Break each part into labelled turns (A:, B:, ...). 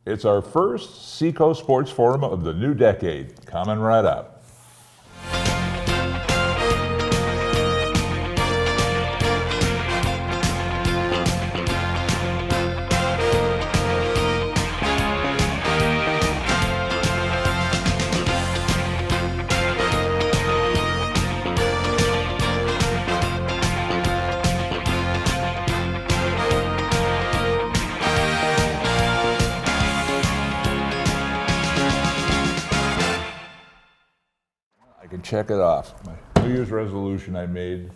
A: It's our first Seacoast Sports Forum of the new decade. Coming right up. I can check it off. My New Year's resolution I made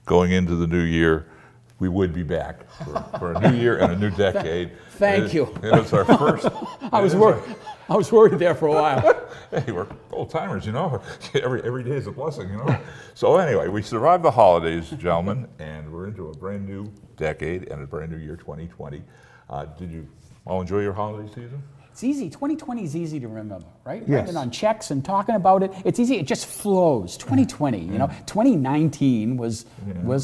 A: going into the new year, we would be back for a new year and a new decade.
B: Thank you.
A: It was our first.
B: I was worried there for a while.
A: Hey, we're old timers, you know. Every day is a blessing, you know. So anyway, we survived the holidays, gentlemen, and we're into a brand new decade and a brand new year, 2020. Did you all enjoy your holiday season?
B: It's easy. 2020 is easy to remember, right?
C: Yes.
B: Writing on checks and talking about it. It's easy. It just flows. 2020, you know. 2019 was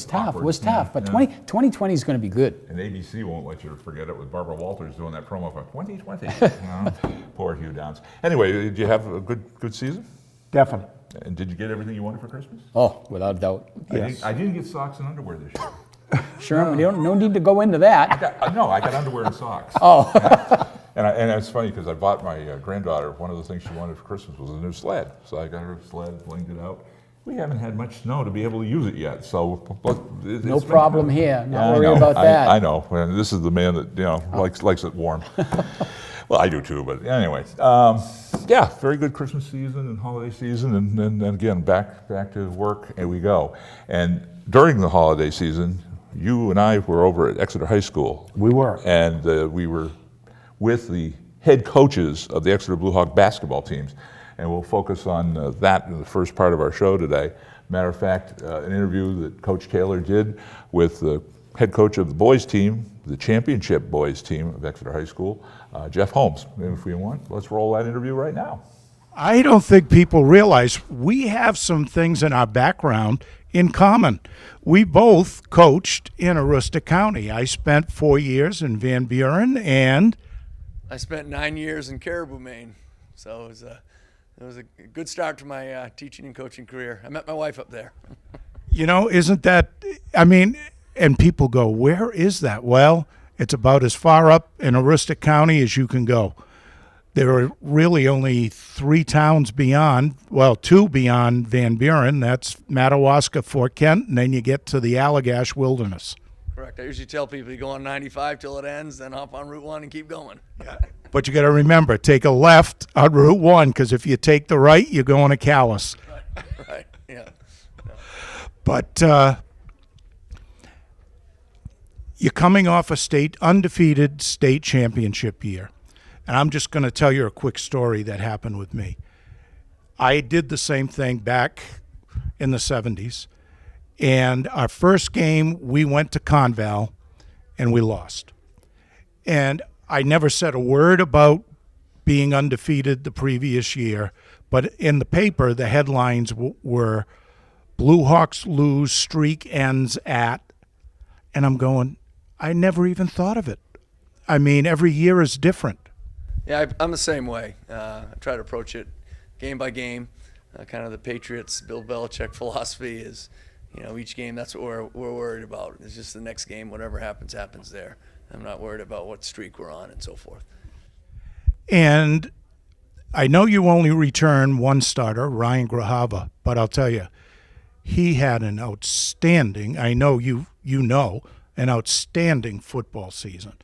B: tough.
A: Awkward.
B: Was tough. But 2020 is going to be good.
A: And ABC won't let you forget it with Barbara Walters doing that promo for 2020. You know? Poor Hugh Downs. Anyway, did you have a good season?
C: Definitely.
A: And did you get everything you wanted for Christmas?
B: Oh, without a doubt.
C: Yes.
A: I didn't get socks and underwear this year.
B: Sherm, no need to go into that.
A: I got underwear and socks.
B: Oh.
A: And it's funny because I bought my granddaughter, one of the things she wanted for Christmas was a new sled. So I got her a sled, blinged it out. We haven't had much snow to be able to use it yet, so
B: No problem here. Not
A: I
B: worry
A: know,
B: about that.
A: I know. And this is the man that likes it warm. Well, I do too, but anyway. Yeah, very good Christmas season and holiday season, and again back to work, and we go. And during the holiday season, you and I were over at Exeter High School.
C: We were.
A: And we were with the head coaches of the Exeter Blue Hawk basketball teams. And we'll focus on that in the first part of our show today. Matter of fact, an interview that Coach Taylor did with the head coach of the boys team, the championship boys team of Exeter High School, Jeff Holmes. And if we want, let's roll that interview right now.
C: I don't think people realize we have some things in our background in common. We both coached in Aroostook County. I spent 4 years in Van Buren, and
D: I spent 9 years in Caribou, Maine. So it was a good start to my teaching and coaching career. I met my wife up there.
C: isn't that, and people go, where is that? Well, it's about as far up in Aroostook County as you can go. There are really only 3 towns beyond, two beyond Van Buren. That's Madawaska, Fort Kent, and then you get to the Allagash Wilderness.
D: Correct. I usually tell people you go on 95 till it ends, then hop on Route 1 and keep going.
C: Yeah. But you got to remember, take a left on Route 1, because if you take the right, you're going to Calais.
D: Right. Yeah. No.
C: But you're coming off a undefeated state championship year. And I'm just going to tell you a quick story that happened with me. I did the same thing back in the 70s. And our first game, we went to Conval, and we lost. And I never said a word about being undefeated the previous year. But in the paper, the headlines were, Blue Hawks lose, streak ends at. And I'm going, I never even thought of it. Every year is different.
D: Yeah, I'm the same way. I try to approach it game by game. Kind of the Patriots, Bill Belichick philosophy is, each game, that's what we're worried about. It's just the next game, whatever happens there. I'm not worried about what streak we're on and so forth.
C: And I know you only return one starter, Ryan Grahava, but I'll tell you, he had an outstanding, I know an outstanding football season.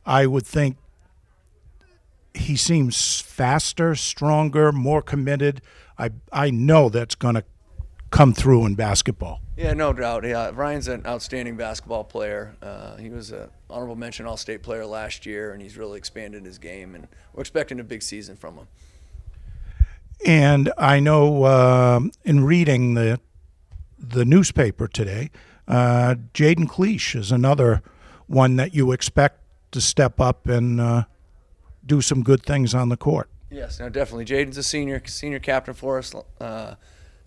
C: I would think he seems faster, stronger, more committed. I know that's going to come through in basketball.
D: Yeah, no doubt. Yeah, Ryan's an outstanding basketball player. He was an honorable mention All-State player last year, and he's really expanded his game, and we're expecting a big season from him.
C: And I know in reading the newspaper today, Jaden Cleash is another one that you expect to step up and do some good things on the court.
D: Yes, no, definitely. Jaden's a senior captain for us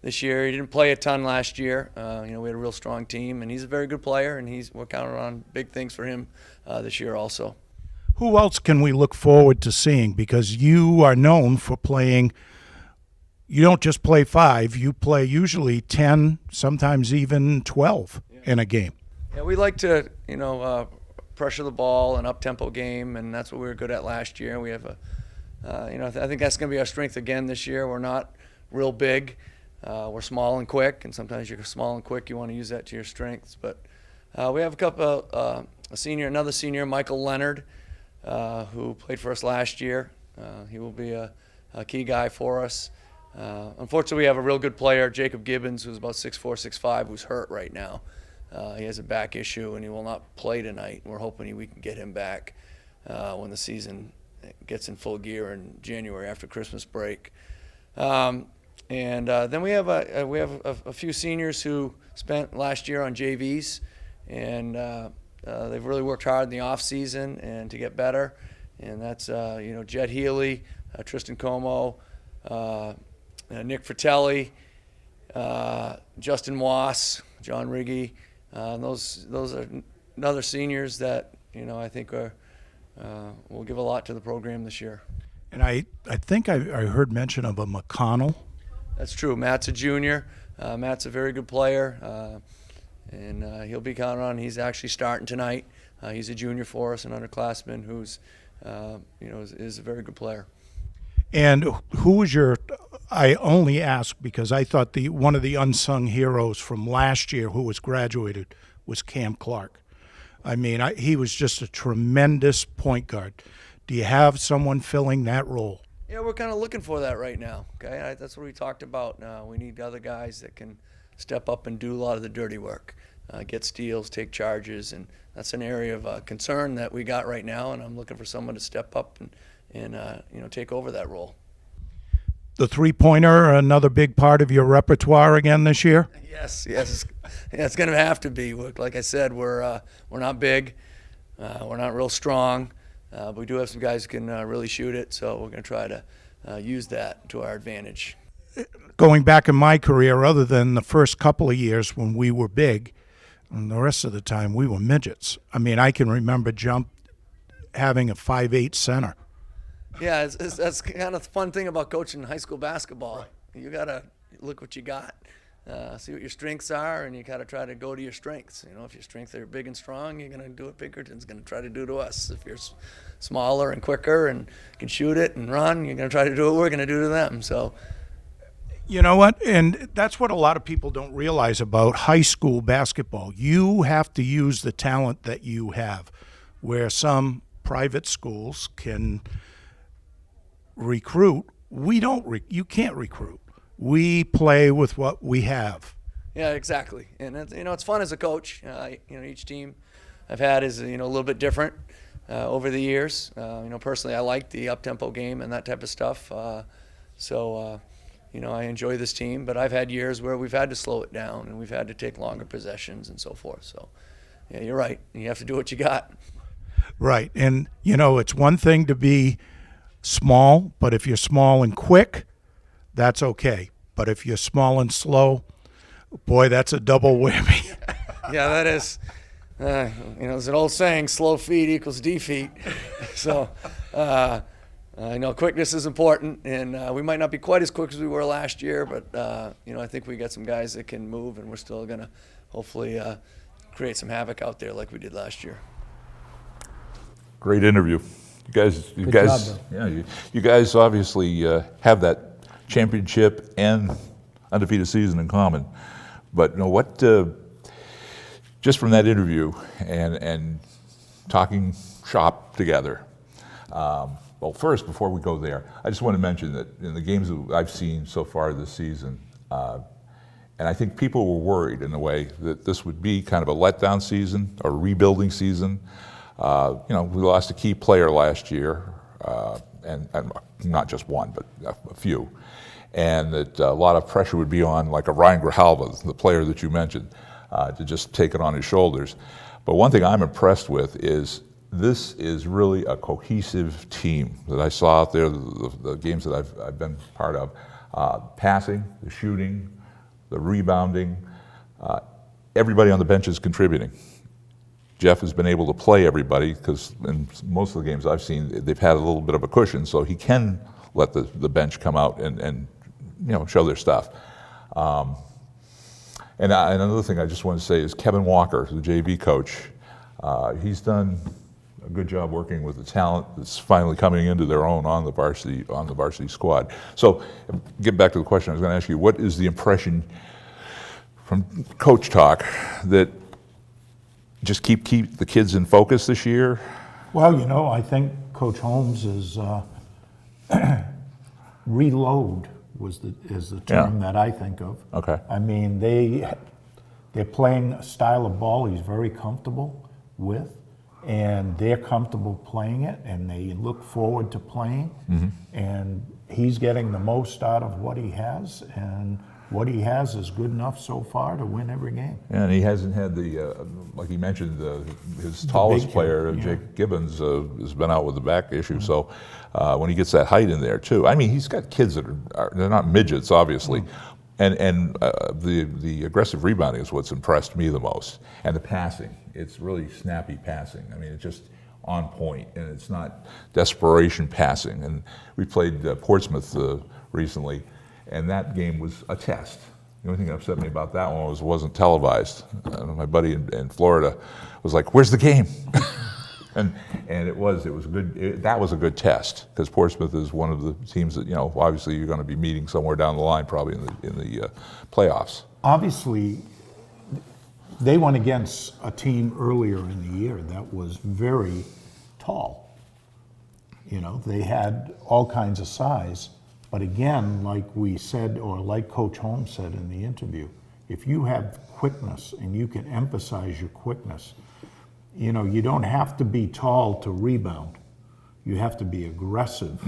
D: this year. He didn't play a ton last year. We had a real strong team, and he's a very good player, and we're counting on big things for him this year also.
C: Who else can we look forward to seeing? Because you are known for playing, you don't just play 5, you play usually 10, sometimes even 12 in a game.
D: Yeah, we like to, pressure the ball, an up-tempo game, and that's what we were good at last year. We have I think that's going to be our strength again this year. We're not real big. We're small and quick, and sometimes you're small and quick. You want to use that to your strengths. But we have a couple, another senior, Michael Leonard, who played for us last year. He will be a key guy for us. Unfortunately, we have a real good player, Jacob Gibbons, who's about 6'4", 6'5", who's hurt right now. He has a back issue, and he will not play tonight. We're hoping we can get him back when the season gets in full gear in January after Christmas break. And then we have a few seniors who spent last year on JVs, and they've really worked hard in the off season and to get better. And that's Jed Healy, Tristan Como, Nick Fratelli, Justin Moss, John Riggy. Those are other seniors that I think will give a lot to the program this year.
C: And I think I heard mention of a McConnell.
D: That's true. Matt's a junior. Matt's a very good player, and he'll be counted on. He's actually starting tonight. He's a junior for us, an underclassman who's is a very good player.
C: And who was I only ask because I thought one of the unsung heroes from last year who was graduated was Cam Clark. I mean, he was just a tremendous point guard. Do you have someone filling that role?
D: Yeah, we're kind of looking for that right now. Okay, that's what we talked about. We need other guys that can step up and do a lot of the dirty work, get steals, take charges, and that's an area of concern that we got right now. And I'm looking for someone to step up and take over that role.
C: The three-pointer, another big part of your repertoire again this year?
D: Yes, it's going to have to be. Like I said, we're not big, we're not real strong, but we do have some guys who can really shoot it. So we're going to try to use that to our advantage.
C: Going back in my career, other than the first couple of years when we were big, and the rest of the time we were midgets. I mean, I can remember having a 5'8" center.
D: Yeah, that's kind of the fun thing about coaching high school basketball. Right. You got to look what you got, see what your strengths are, and you got to try to go to your strengths. If your strengths are big and strong, you're going to do what Pinkerton's going to try to do to us. If you're smaller and quicker and can shoot it and run, you're going to try to do what we're going to do to them. So,
C: you know what? And that's what a lot of people don't realize about high school basketball. You have to use the talent that you have, where some private schools can recruit. We don't. You can't recruit. We play with what we have.
D: Yeah, exactly. And it's fun as a coach. Each team I've had is a little bit different over the years. Personally, I like the up-tempo game and that type of stuff. I enjoy this team. But I've had years where we've had to slow it down and we've had to take longer possessions and so forth. So, yeah, you're right. You have to do what you got.
C: Right. And it's one thing to be small, but if you're small and quick, that's okay. But if you're small and slow, boy, that's a double whammy.
D: Yeah, that is. There's an old saying, slow feet equals defeat. So I know quickness is important, and we might not be quite as quick as we were last year, but I think we got some guys that can move, and we're still going to hopefully create some havoc out there like we did last year.
A: Great interview. You guys obviously have that championship and undefeated season in common. But just from that interview and talking shop together, well, first, before we go there, I just want to mention that in the games that I've seen so far this season, and I think people were worried in a way that this would be kind of a letdown season, a rebuilding season. We lost a key player last year, and not just one, but a few. And that a lot of pressure would be on, like a Ryan Grijalva, the player that you mentioned, to just take it on his shoulders. But one thing I'm impressed with is this is really a cohesive team that I saw out there, the games that I've been part of. Passing, the shooting, the rebounding, everybody on the bench is contributing. Jeff has been able to play everybody because in most of the games I've seen, they've had a little bit of a cushion, so he can let the bench come out and show their stuff. And another thing I just want to say is Kevin Walker, the JV coach. He's done a good job working with the talent that's finally coming into their own on the varsity squad. So, get back to the question I was going to ask you. What is the impression from coach talk that just keep the kids in focus this year?
C: Well, I think Coach Holmes is reload is the term that I think of.
A: Okay.
C: I mean, they're playing a style of ball he's very comfortable with, and they're comfortable playing it, and they look forward to playing. And he's getting the most out of what he has, and what he has is good enough so far to win every game.
A: And he hasn't had like he mentioned, his tallest
C: kid,
A: player,
C: yeah.
A: Jake Gibbons, has been out with the back issue. So when he gets that height in there too, I mean, he's got kids that they're not midgets, obviously. And the aggressive rebounding is what's impressed me the most. And the passing, it's really snappy passing. I mean, it's just on point, and it's not desperation passing. And we played Portsmouth recently, and that game was a test. The only thing that upset me about that one was it wasn't televised. My buddy in Florida was like, "Where's the game?" and it was a good. That was a good test because Portsmouth is one of the teams that obviously you're going to be meeting somewhere down the line, probably in the playoffs.
C: Obviously, they went against a team earlier in the year that was very tall. They had all kinds of size. But again, like we said, or like Coach Holmes said in the interview, if you have quickness and you can emphasize your quickness, you don't have to be tall to rebound. You have to be aggressive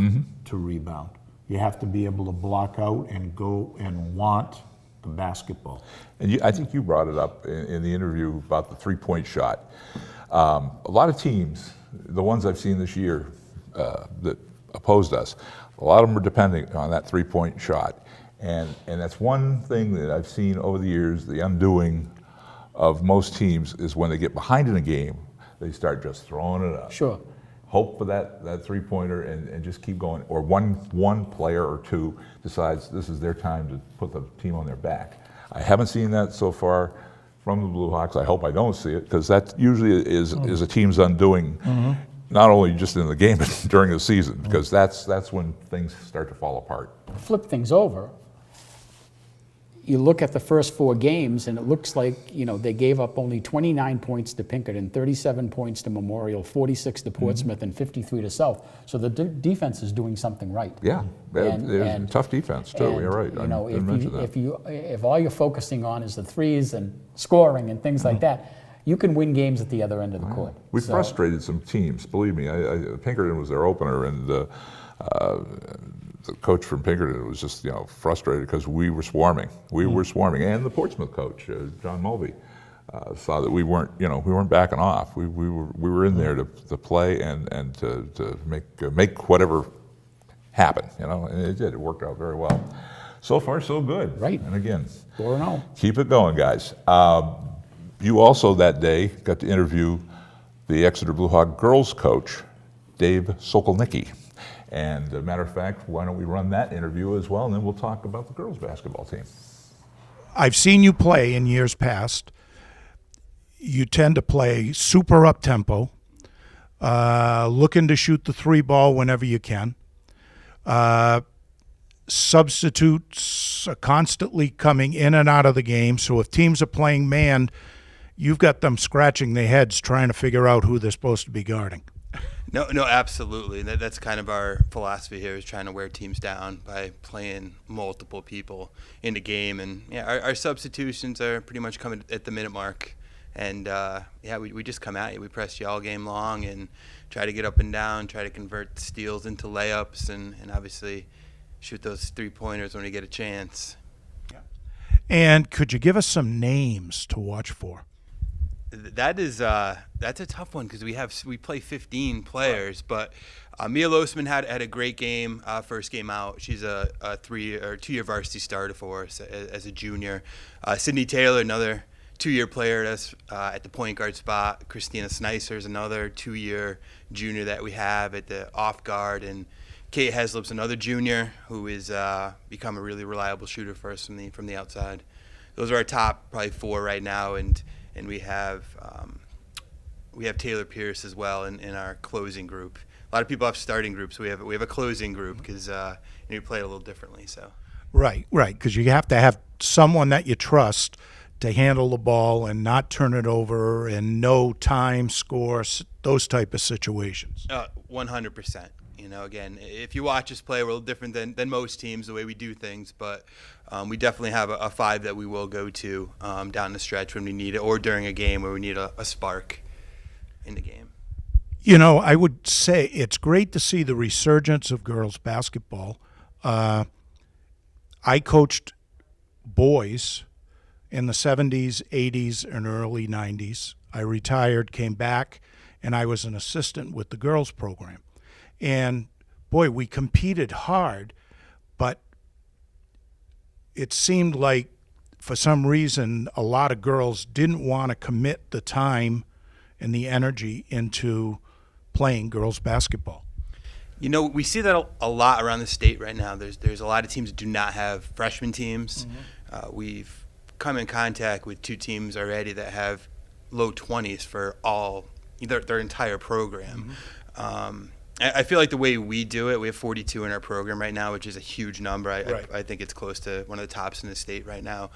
C: to rebound. You have to be able to block out and go and want the basketball.
A: And I think you brought it up in the interview about the three-point shot. A lot of teams, the ones I've seen this year that opposed us, a lot of them are depending on that three-point shot. And that's one thing that I've seen over the years, the undoing of most teams is when they get behind in a game, they start just throwing it up.
B: Sure.
A: Hope for that three-pointer and just keep going. Or one player or two decides this is their time to put the team on their back. I haven't seen that so far from the Blue Hawks. I hope I don't see it, because that usually is a team's undoing. Not only just in the game, but during the season, because that's when things start to fall apart.
B: Flip things over. You look at the first 4 games, and it looks like they gave up only 29 points to Pinkerton, 37 points to Memorial, 46 to Portsmouth, and 53 to South. So the defense is doing something right.
A: Yeah,
B: And-
A: there's
B: and-
A: tough defense too.
B: And,
A: You're right. I didn't mention that.
B: if all you're focusing on is the threes and scoring and things like that, you can win games at the other end of the court.
A: We
B: So-
A: frustrated some teams, believe me. Pinkerton was their opener, and the coach from Pinkerton was just frustrated because we were swarming. We were swarming, and the Portsmouth coach, John Mulvey, saw that we weren't backing off. We were in there to play and to make whatever happen. And it did. It worked out very well. So far, so good.
B: Right.
A: And again,
B: 4-0.
A: keep it going, guys. You also that day got to interview the Exeter Blue Hawk girls coach, Dave Sokolnicki. And as a matter of fact, why don't we run that interview as well, and then we'll talk about the girls basketball team.
C: I've seen you play in years past. You tend to play super up-tempo, looking to shoot the 3 ball whenever you can. Substitutes are constantly coming in and out of the game, so if teams are playing man, you've got them scratching their heads trying to figure out who they're supposed to be guarding.
E: No, absolutely. That's kind of our philosophy here, is trying to wear teams down by playing multiple people in the game. And our substitutions are pretty much coming at the minute mark. And we just come at you. We press you all game long and try to get up and down, try to convert steals into layups, and obviously shoot those 3-pointers when we get a chance.
C: And could you give us some names to watch for?
E: That's a tough one because we play 15 players, but Mia Losman had a great game first game out. She's a 2-year varsity starter for us as a junior. Sydney Taylor, another 2-year player that's at the point guard spot. Christina Snicer is another 2-year junior that we have at the off guard, and Kate Heslop's another junior who is become a really reliable shooter for us from the outside. Those are our top probably 4 right now, and we have Taylor Pierce as well in our closing group. A lot of people have starting groups. So we have a closing group because you play it a little differently. So
C: Right, because you have to have someone that you trust to handle the ball and not turn it over and know time, score, those type of situations.
E: 100%. Again, if you watch us play, we're a little different than most teams, the way we do things, but we definitely have a 5 that we will go to down the stretch when we need it, or during a game where we need a spark in the game.
C: I would say it's great to see the resurgence of girls basketball. I coached boys in the 70s, 80s, and early 90s. I retired, came back, and I was an assistant with the girls program. And, boy, we competed hard, but it seemed like for some reason a lot of girls didn't want to commit the time and the energy into playing girls basketball.
E: We see that a lot around the state right now. There's a lot of teams that do not have freshman teams. Mm-hmm. We've come in contact with 2 teams already that have low 20s for their entire program. Mm-hmm. I feel like the way we do it, we have 42 in our program right now, which is a huge number. I think it's close to one of the tops in the state right now.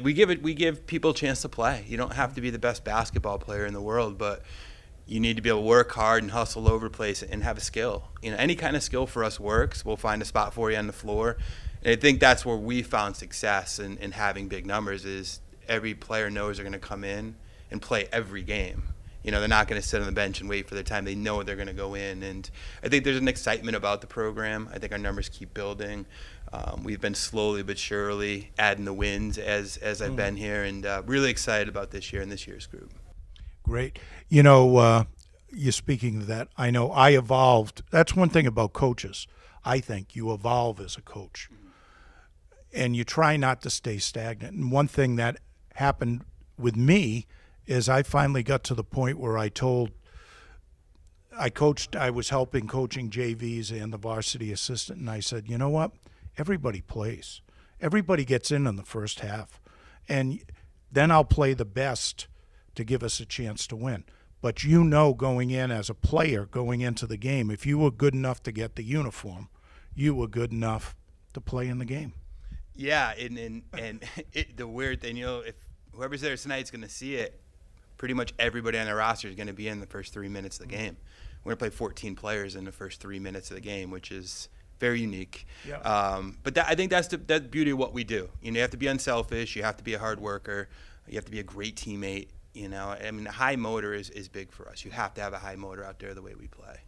E: We give people a chance to play. You don't have to be the best basketball player in the world, but you need to be able to work hard and hustle over the place and have a skill. Any kind of skill for us works. We'll find a spot for you on the floor. And I think that's where we found success in having big numbers is every player knows they're going to come in and play every game. They're not going to sit on the bench and wait for their time. They know they're going to go in. And I think there's an excitement about the program. I think our numbers keep building. We've been slowly but surely adding the wins as I've been here, and really excited about this year and this year's group.
C: Great. You're speaking of that. I know I evolved. That's one thing about coaches. I think you evolve as a coach. And you try not to stay stagnant. And one thing that happened with me is I finally got to the point where I was helping coaching JVs and the varsity assistant, and I said, you know what? Everybody plays. Everybody gets in the first half. And then I'll play the best to give us a chance to win. But going in as a player, going into the game, if you were good enough to get the uniform, you were good enough to play in the game.
E: Yeah, and the weird thing, if whoever's there tonight is going to see it, pretty much everybody on the roster is going to be in the first 3 minutes of the game. We're going to play 14 players in the first 3 minutes of the game, which is very unique. Yeah. But I think that's the beauty of what we do. You have to be unselfish. You have to be a hard worker. You have to be a great teammate. The high motor is big for us. You have to have a high motor out there the way we play.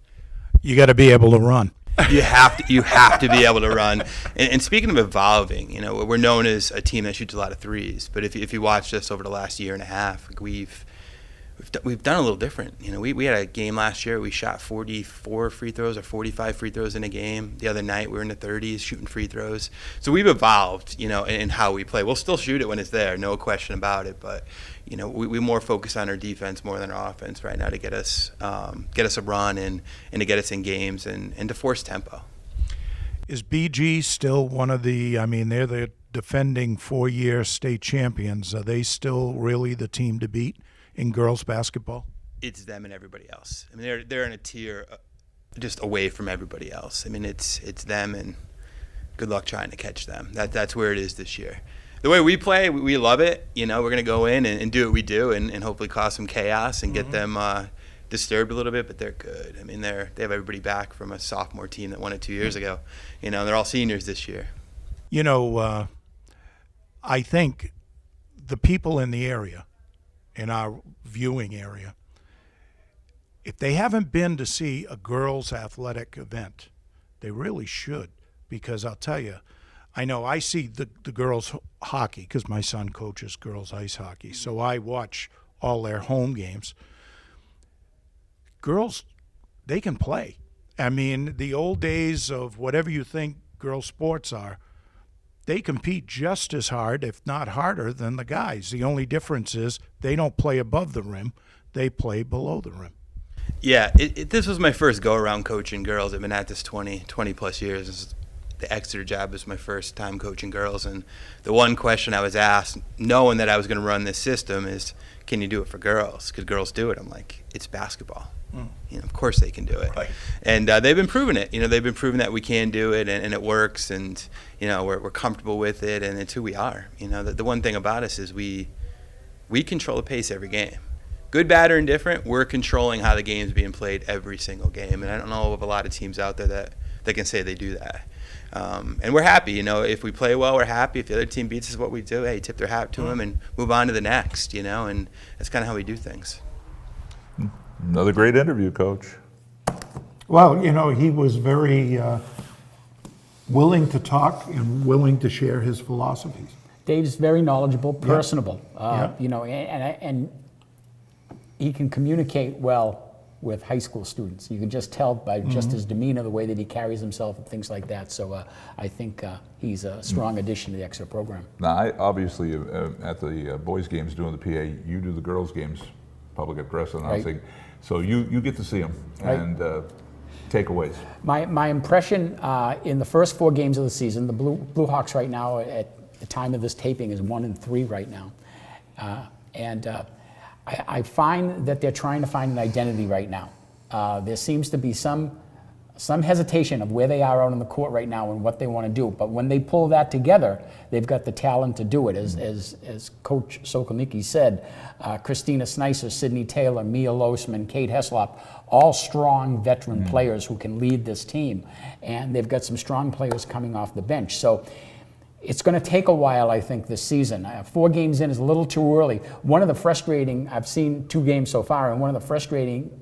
C: You got to be able to run.
E: You have to be able to run. And speaking of evolving, we're known as a team that shoots a lot of threes. But if you watched us over the last year and a half, we've done a little different. We had a game last year. We shot 44 free throws or 45 free throws in a game. The other night we were in the 30s shooting free throws. So we've evolved, in how we play. We'll still shoot it when it's there, no question about it. But we more focus on our defense more than our offense right now to get us a run and to get us in games and to force tempo.
C: Is BG still one of they're the defending 4-year state champions. Are they still really the team to beat in girls basketball?
E: It's them and everybody else. They're in a tier just away from everybody else. It's them, and good luck trying to catch them. That's where it is this year. The way we play, we love it. We're going to go in and do what we do and hopefully cause some chaos and get them disturbed a little bit, but they're good. They have everybody back from a sophomore team that won it 2 years ago. They're all seniors this year.
C: I think the people in the area, in our viewing area, if they haven't been to see a girls' athletic event, they really should, because I'll tell you, I know I see the girls' hockey because my son coaches girls' ice hockey, so I watch all their home games. Girls, they can play. The old days of whatever you think girls' sports are, they compete just as hard, if not harder, than the guys. The only difference is they don't play above the rim, they play below the rim.
E: Yeah, this was my first go-around coaching girls. I've been at this 20 plus years. This is the Exeter job was my first time coaching girls, and the one question I was asked, knowing that I was going to run this system, is, can you do it for girls? Could girls do it? I'm like, it's basketball. Of course they can do it.
C: Right.
E: And they've been proving it. They've been proving that we can do it, and it works, and we're comfortable with it, and it's who we are. The one thing about us is we control the pace every game. Good, bad, or indifferent, we're controlling how the game's being played every single game, and I don't know of a lot of teams out there that can say they do that. And we're happy, if we play well, we're happy. If the other team beats us, what we do, hey, tip their hat to them and move on to the next, and that's kind of how we do things.
A: Another great interview, Coach.
C: Well, he was very willing to talk and willing to share his philosophies.
B: Dave's very knowledgeable, personable,
C: Yep.
B: and he can communicate well with high school students. You can just tell by just his demeanor, the way that he carries himself and things like that. So I think he's a strong addition to the Exeter program.
A: Now, I obviously at the boys' games doing the PA, you do the girls' games, public address announcing.
B: Right.
A: So you get to see them and takeaways.
B: My impression in the first 4 games of the season, the Blue Hawks right now at the time of this taping is 1-3 right now, I find that they're trying to find an identity right now. There seems to be some hesitation of where they are out on the court right now and what they want to do. But when they pull that together, they've got the talent to do it. As Coach Sokolnicki said, Christina Snicer, Sydney Taylor, Mia Losman, Kate Heslop, all strong veteran players who can lead this team. And they've got some strong players coming off the bench. So it's going to take a while, I think, this season. 4 games in is a little too early. I've seen 2 games so far, and one of the frustrating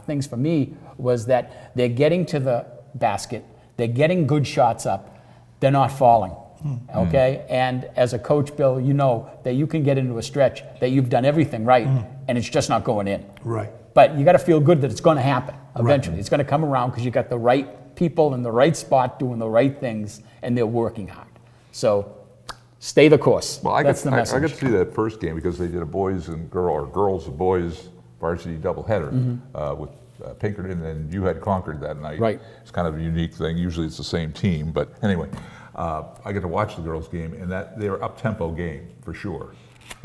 B: things for me was that they're getting to the basket, they're getting good shots up, they're not falling. Okay? And as a coach, Bill, you know that you can get into a stretch that you've done everything right, and it's just not going in.
C: Right.
B: But you got to feel good that it's going to happen eventually.
C: Right.
B: It's going to come around because you got the right people in the right spot doing the right things, and they're working hard. So stay the course.
A: Well, I
B: That's the message.
A: I got to see that first game because they did a boys and girls and boys varsity doubleheader with Pinkerton, and you had Concord that night.
B: Right.
A: It's kind of a unique thing. Usually it's the same team, but anyway, I got to watch the girls' game, and they were up-tempo game for sure,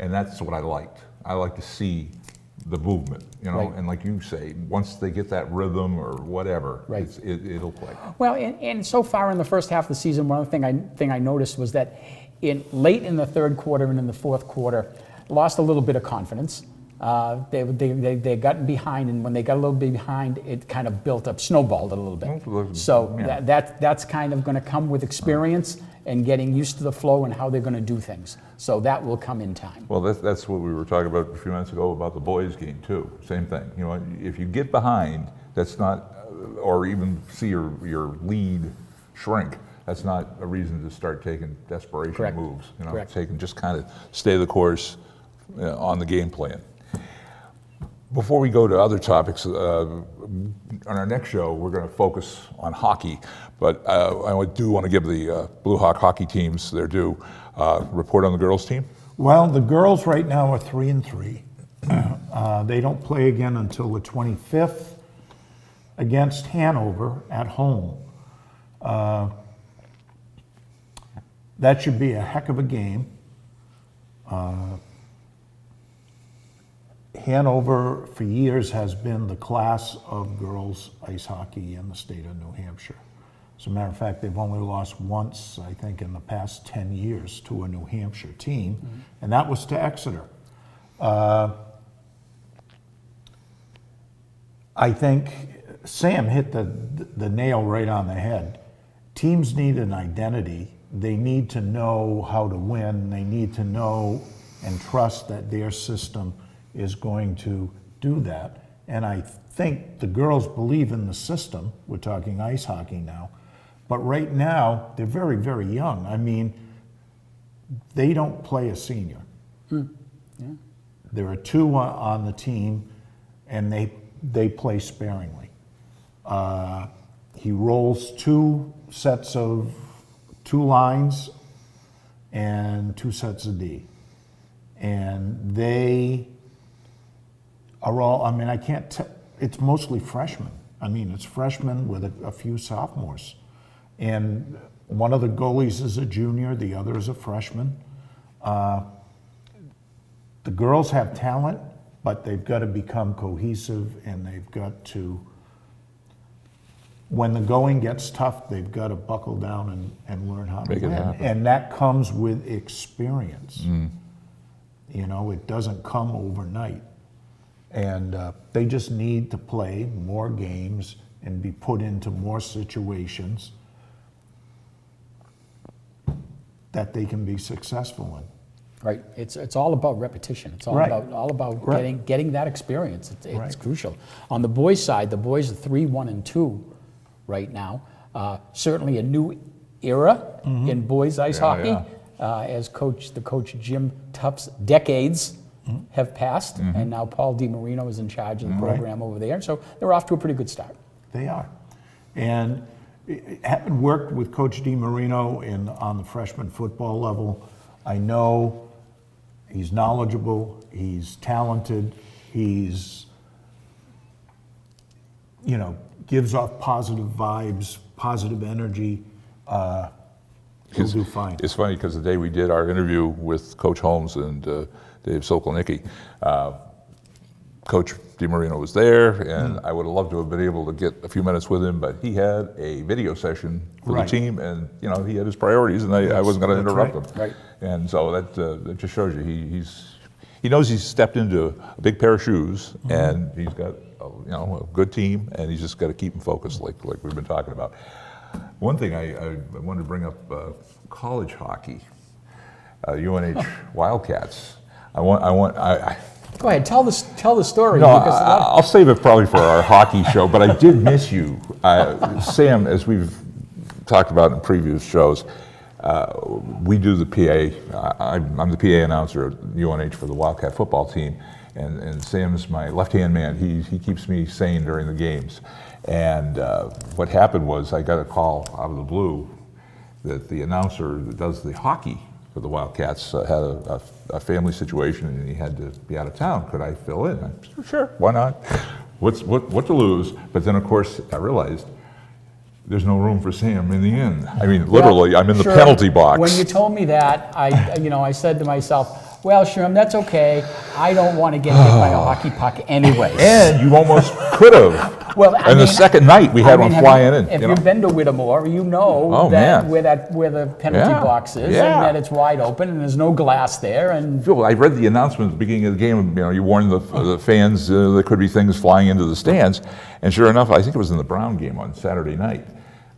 A: and that's what I liked. I like to see the movement,
B: Right.
A: and like you say, once they get that rhythm or whatever,
B: Right.
A: it'll play.
B: Well, and so far in the first half of the season, one other thing I noticed was that late in the third quarter and in the fourth quarter, lost a little bit of confidence. They got behind, and when they got a little bit behind, it kind of built up, snowballed a little bit. So
A: Yeah.
B: that's kind of going to come with experience and getting used to the flow and how they're going to do things. So that will come in time.
A: Well, that's what we were talking about a few minutes ago about the boys' game too. Same thing. If you get behind, that's not, or even see your lead shrink. That's not a reason to start taking desperation
B: Correct.
A: moves.
B: Correct.
A: Just kind of stay the course on the game plan. Before we go to other topics, on our next show, we're going to focus on hockey. But I do want to give the Blue Hawk hockey teams their due. Report on the girls' team.
C: Well, the girls right now are 3-3. They don't play again until the 25th against Hanover at home. That should be a heck of a game. Hanover, for years, has been the class of girls ice hockey in the state of New Hampshire. As a matter of fact, they've only lost once, I think, in the past 10 years to a New Hampshire team, and that was to Exeter. I think Sam hit the nail right on the head. Teams need an identity. They need to know how to win. They need to know and trust that their system is going to do that. And I think the girls believe in the system. We're talking ice hockey now. But right now, they're very, very young. I mean, they don't play a senior.
B: Yeah.
C: There are 2 on the team, and they play sparingly. He rolls 2 sets of 2 lines and 2 sets of D. And they are all, I mean, I can't tell, it's mostly freshmen. I mean, it's freshmen with a few sophomores. And one of the goalies is a junior, the other is a freshman. The girls have talent, but they've got to become cohesive, and they've got to, when the going gets tough, they've got to buckle down and learn how to
A: Make it
C: win.
A: happen.
C: And that comes with experience. You know, it doesn't come overnight. And they just need to play more games and be put into more situations that they can be successful in.
B: Right. It's all about repetition. It's all
C: Right.
B: about
C: Right.
B: getting that experience. It's
C: Right.
B: crucial. On the boys' side, the boys are 3-1-2 right now. Certainly a new era in boys ice hockey. As the coach Jim Tuff's decades have passed, and now Paul DiMarino is in charge of the program over there. So they're off to a pretty good start.
C: They are. And having worked with Coach DiMarino on the freshman football level, I know he's knowledgeable, he's talented, he's, you know, gives off positive vibes, positive energy. He'll do fine.
A: It's funny because the day we did our interview with Coach Holmes and Dave Sokolnicki, Coach DiMarino was there, and I would have loved to have been able to get a few minutes with him, but he had a video session for
C: Right.
A: the team, and you know he had his priorities, and I wasn't going to
C: That's
A: interrupt
C: right.
A: him.
B: Right.
A: And so that just shows you he knows he's stepped into a big pair of shoes, and he's got a good team, and he's just got to keep him focused, like we've been talking about. One thing I wanted to bring up, college hockey, UNH Wildcats.
B: Go ahead, tell the story.
A: No,
B: because
A: I'll save it probably for our hockey show, but I did miss you. Sam, as we've talked about in previous shows, we do the PA. I'm the PA announcer at UNH for the Wildcat football team, and Sam's my left-hand man. He keeps me sane during the games. And what happened was I got a call out of the blue that the announcer that does the hockey for the Wildcats had a family situation and he had to be out of town. Could I fill in? I said, sure, why not? What to lose? But then, of course, I realized there's no room for Sam in the end. I mean, literally, I'm in the
B: Sure.
A: penalty box.
B: When you told me that, I said to myself, well, Sherm, that's okay. I don't want to get hit by a hockey puck anyway.
A: And you almost could have.
B: Well,
A: and the second night, we had one flying in.
B: If
A: you know?
B: you've been to Whittemore, you know
A: Oh,
B: that
A: man.
B: where the penalty
A: Yeah,
B: box is,
A: yeah.
B: and that it's wide open, and there's no glass there, and
A: Phil, I read the announcement at the beginning of the game. You warned the fans there could be things flying into the stands, and sure enough, I think it was in the Brown game on Saturday night.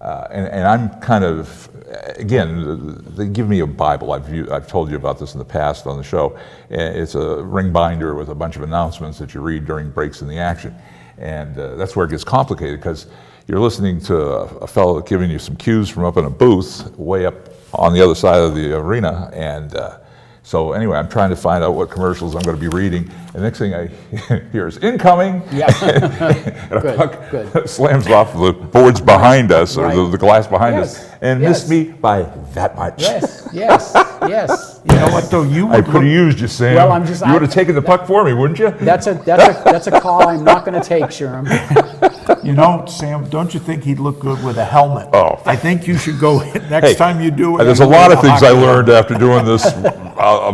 A: And I'm kind of, again, they give me a Bible. I've told you about this in the past on the show. It's a ring binder with a bunch of announcements that you read during breaks in the action. And that's where it gets complicated because you're listening to a fellow giving you some cues from up in a booth way up on the other side of the arena. And so anyway, I'm trying to find out what commercials I'm going to be reading. And the next thing I hear is incoming.
B: Yeah.
A: And a
B: Good,
A: puck
B: good.
A: slams off the boards behind us or
B: Right.
A: the glass behind
B: Yes,
A: us and
B: yes.
A: missed me by that much.
B: yes, yes.
C: You know what, though? You
A: I
C: would
A: could have
C: look,
A: used you, Sam.
B: Well, I'm just-
A: you would have taken the puck for me, wouldn't you?
B: That's a call I'm not going to take, Sherm.
C: you know, Sam, don't you think he'd look good with a helmet?
A: Oh.
C: I think you should go next time you do it.
A: There's a
C: you
A: lot
C: wear
A: of
C: the
A: things I
C: hockey
A: learned after doing this.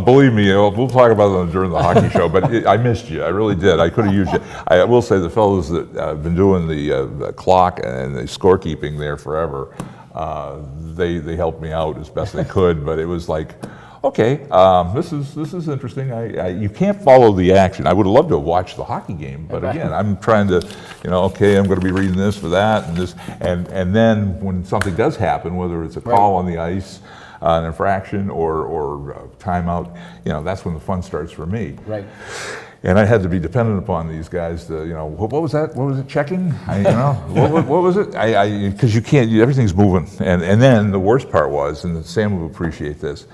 A: Believe me, we'll talk about them during the hockey show. But I missed you. I really did. I could have used you. I will say the fellows that have been doing the clock and the scorekeeping there forever, they helped me out as best they could. But it was like, okay, this is interesting. You can't follow the action. I would have loved to have watched the hockey game, but again, I'm trying to, okay, I'm going to be reading this for that and this, and then when something does happen, whether it's a call on the ice, an infraction or timeout, that's when the fun starts for me.
B: Right.
A: And I had to be dependent upon these guys to, what was that? What was it? Checking? What was it? Because you can't. Everything's moving. And then the worst part was, and Sam will appreciate this.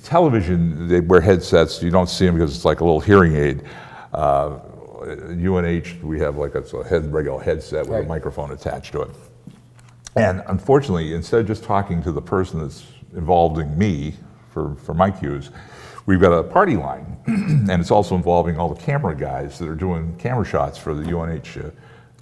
A: Television, they wear headsets. You don't see them because it's like a little hearing aid. UNH, we have like a regular headset with a microphone attached to it. And unfortunately, instead of just talking to the person that's involving me for my cues. We've got a party line, and it's also involving all the camera guys that are doing camera shots for the UNH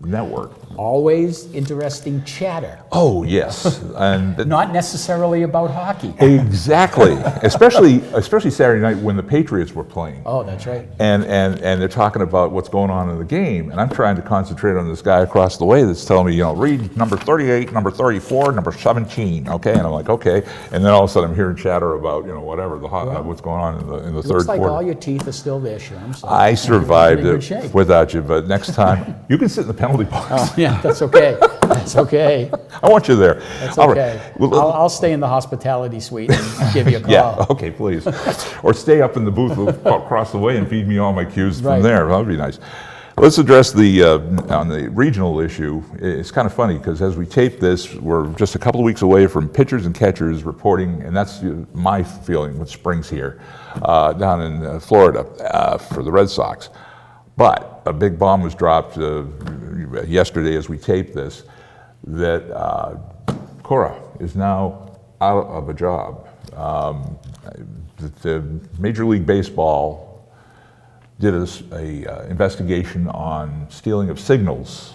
A: network.
B: Always interesting chatter.
A: Oh, yes. And
B: Not necessarily about hockey.
A: exactly. especially Saturday night when the Patriots were playing.
B: Oh, that's right.
A: And they're talking about what's going on in the game, and I'm trying to concentrate on this guy across the way that's telling me, read number 38, number 34, number 17, okay? And I'm like, okay. And then all of a sudden I'm hearing chatter about, whatever, what's going on in the third
B: Looks like
A: quarter.
B: all your teeth are still there, Sherm. So
A: I survived
B: you're in
A: it
B: good shape.
A: without you, but next time, you can sit in the penalty box.
B: Oh, yeah, that's okay. That's okay.
A: I want you there.
B: That's
A: All right.
B: okay.
A: Well,
B: I'll stay in the hospitality suite and give you a call.
A: yeah, okay, please. Or stay up in the booth across the way and feed me all my cues
B: Right.
A: from there. That would be nice. Let's address on the regional issue. It's kind of funny because as we tape this, we're just a couple of weeks away from pitchers and catchers reporting, and that's my feeling with Springs here, down in Florida for the Red Sox. But a big bomb was dropped yesterday as we tape this, that Cora is now out of a job. The Major League Baseball did a investigation on stealing of signals,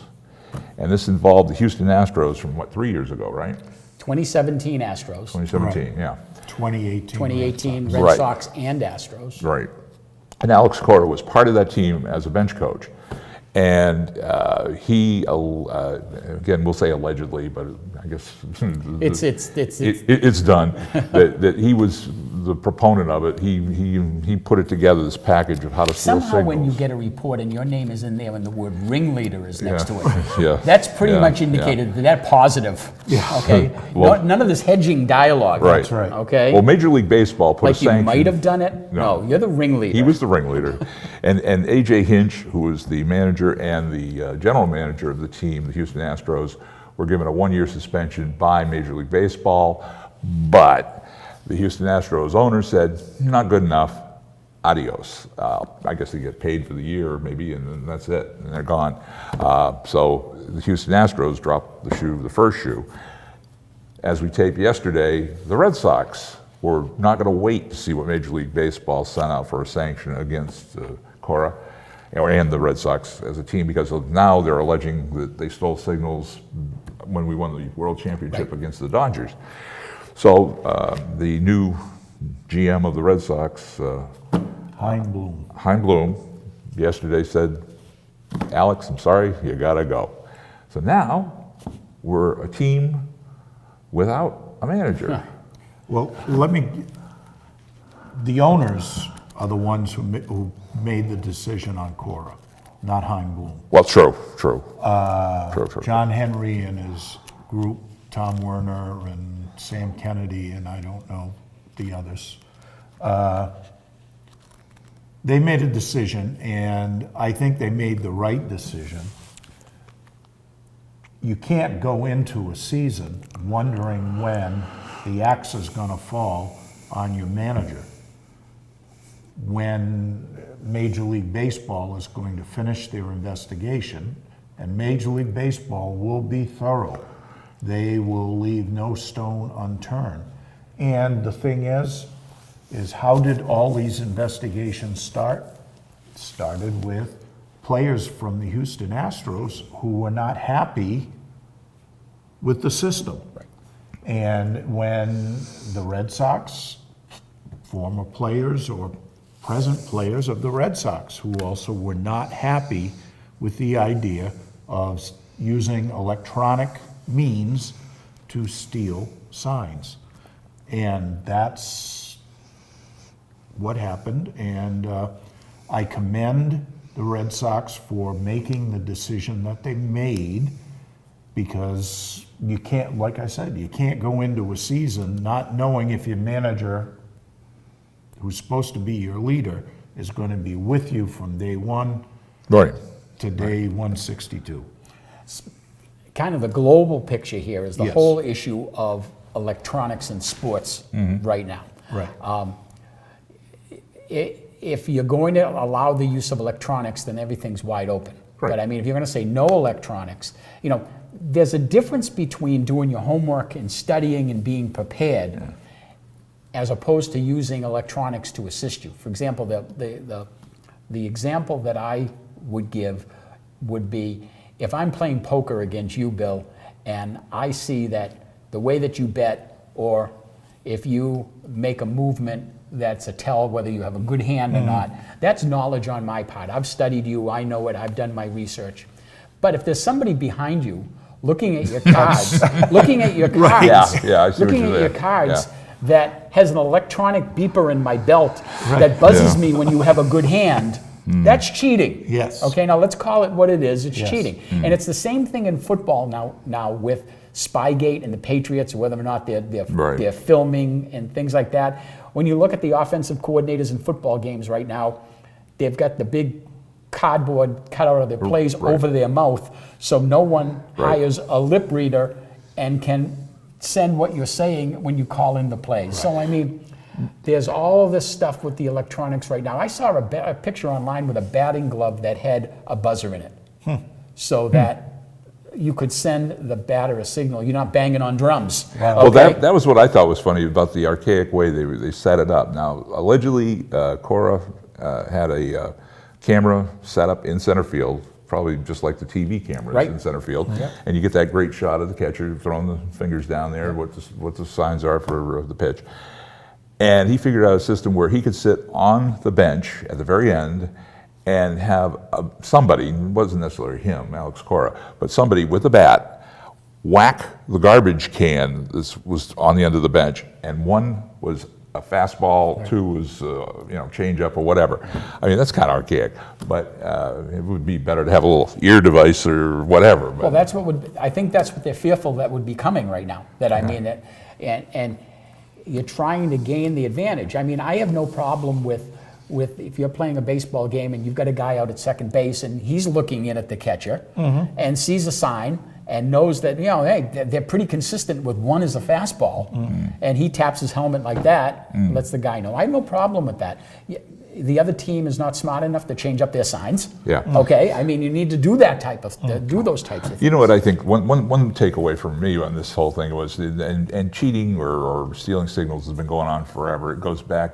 A: and this involved the Houston Astros from 3 years ago, right?
B: 2017 Astros,
A: 2017, yeah.
C: 2018.
B: 2018 Red
A: Right.
B: Sox and Astros.
A: Right. And Alex Cora was part of that team as a bench coach. And he, again, we'll say allegedly, but I guess it's done, that he was the proponent of it. He put it together, this package of how to steal
B: Somehow
A: signals.
B: when you get a report and your name is in there and the word ringleader is next to it,
A: Yeah.
B: that's pretty
A: Yeah.
B: much indicated that that's positive.
C: Yeah.
B: Okay?
A: Well-
B: None of this hedging dialogue.
A: Right.
C: That's right.
B: Okay?
A: Well, Major League Baseball put
B: like
A: a
B: you
A: sanction.
B: might have done it?
A: No.
B: No, you're the ringleader.
A: He was the ringleader. And A.J. Hinch, who was the manager and the general manager of the team, the Houston Astros, were given a 1-year suspension by Major League Baseball. But the Houston Astros owner said, not good enough, adios. I guess they get paid for the year maybe, and then that's it, and they're gone. So the Houston Astros dropped the first shoe. As we taped yesterday, the Red Sox were not going to wait to see what Major League Baseball sent out for a sanction against Cora and the Red Sox as a team, because now they're alleging that they stole signals when we won the World Championship against the Dodgers. So the new GM of the Red Sox, Hein Bloom, yesterday said, Alex, I'm sorry, you gotta go. So now we're a team without a manager.
C: Well, the owners are the ones who made the decision on Cora, not Hein Bloom.
A: Well, true. True.
C: John Henry and his group, Tom Werner and Sam Kennedy, and I don't know the others, they made a decision, and I think they made the right decision. You can't go into a season wondering when the axe is going to fall on your manager, when Major League Baseball is going to finish their investigation, and Major League Baseball will be thorough. They will leave no stone unturned. And the thing is how did all these investigations start? It started with players from the Houston Astros who were not happy with the system. Right. And when the Red Sox, former players or present players of the Red Sox who also were not happy with the idea of using electronic means to steal signs. And that's what happened. And I commend the Red Sox for making the decision that they made, because you can't, like I said, you can't go into a season not knowing if your manager, who's supposed to be your leader, is going to be with you from day one
A: Right.
C: to day 162.
B: Kind of the global picture here is the
C: Yes.
B: whole issue of electronics in sports right now.
C: Right.
B: If you're going to allow the use of electronics, then everything's wide open.
A: Right.
B: But I mean, if you're going to say no electronics, there's a difference between doing your homework and studying and being prepared as opposed to using electronics to assist you. For example, the example that I would give would be if I'm playing poker against you, Bill, and I see that the way that you bet, or if you make a movement that's a tell whether you have a good hand or not, that's knowledge on my part. I've studied you, I know it, I've done my research. But if there's somebody behind you looking at your cards, looking at your cards,
A: Yeah, I see what
B: looking
A: you're
B: at your
A: saying.
B: cards,
A: Yeah.
B: that has an electronic beeper in my belt that buzzes
A: Yeah.
B: me when you have a good hand, that's cheating.
C: Yes.
B: Okay, now let's call it what it is. It's
C: Yes.
B: cheating. And it's the same thing in football now with Spygate and the Patriots, whether or not
A: Right.
B: they're filming and things like that. When you look at the offensive coordinators in football games right now, they've got the big cardboard cutout of their plays
A: Right.
B: over their mouth, so no one
A: Right.
B: hires a lip reader and can send what you're saying when you call in the plays. So I mean, there's all of this stuff with the electronics right now. I saw a picture online with a batting glove that had a buzzer in it, so that you could send the batter a signal. You're not banging on drums.
A: Well,
B: okay?
A: that was what I thought was funny about the archaic way they set it up. Now, allegedly, Cora had a camera set up in center field, probably just like the TV cameras
B: Right.
A: in center field, and you get that great shot of the catcher throwing the fingers down there, what the signs are for the pitch. And he figured out a system where he could sit on the bench at the very end and have somebody, it wasn't necessarily him, Alex Cora, but somebody with a bat whack the garbage can that was on the end of the bench, and one was a fastball, two was change up or whatever. I mean, that's kind of archaic, but it would be better to have a little ear device or whatever. But,
B: Well, I think that's what they're fearful that would be coming right now. That I mean, and you're trying to gain the advantage. I mean, I have no problem with if you're playing a baseball game and you've got a guy out at second base and he's looking in at the catcher and sees a sign and knows that, hey, they're pretty consistent with one is a fastball, and he taps his helmet like that, lets the guy know. I have no problem with that. The other team is not smart enough to change up their signs.
A: Yeah.
B: Okay. I mean, you need to do that type of do those types of things.
A: You know what I think? One takeaway from me on this whole thing was, and cheating or stealing signals has been going on forever. It goes back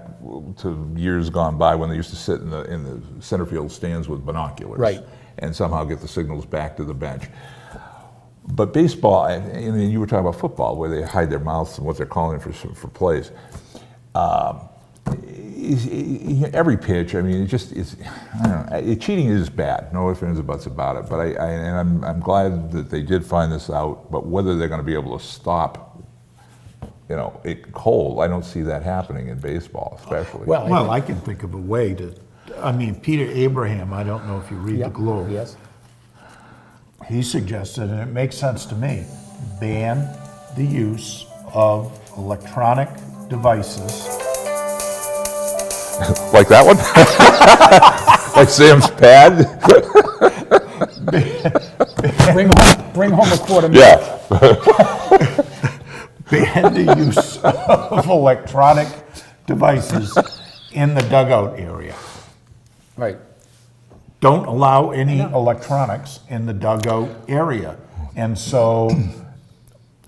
A: to years gone by when they used to sit in the center field stands with binoculars,
B: Right.
A: and somehow get the signals back to the bench. But baseball, and you were talking about football, where they hide their mouths and what they're calling for plays. Every pitch, I mean, I don't know. Cheating is bad. No ifs, ands, or buts about it. But I'm glad that they did find this out. But whether they're going to be able to stop, it cold, I don't see that happening in baseball, especially.
C: Well, I can think of a way to, Peter Abraham, I don't know if you read the Globe.
B: Yes.
C: He suggested, and it makes sense to me, ban the use of electronic devices.
A: Like that one? Like Sam's pad?
B: Bring home a quarter million.
A: Yeah.
C: Ban the use of electronic devices in the dugout area.
B: Right.
C: Don't allow any electronics in the dugout area. And so,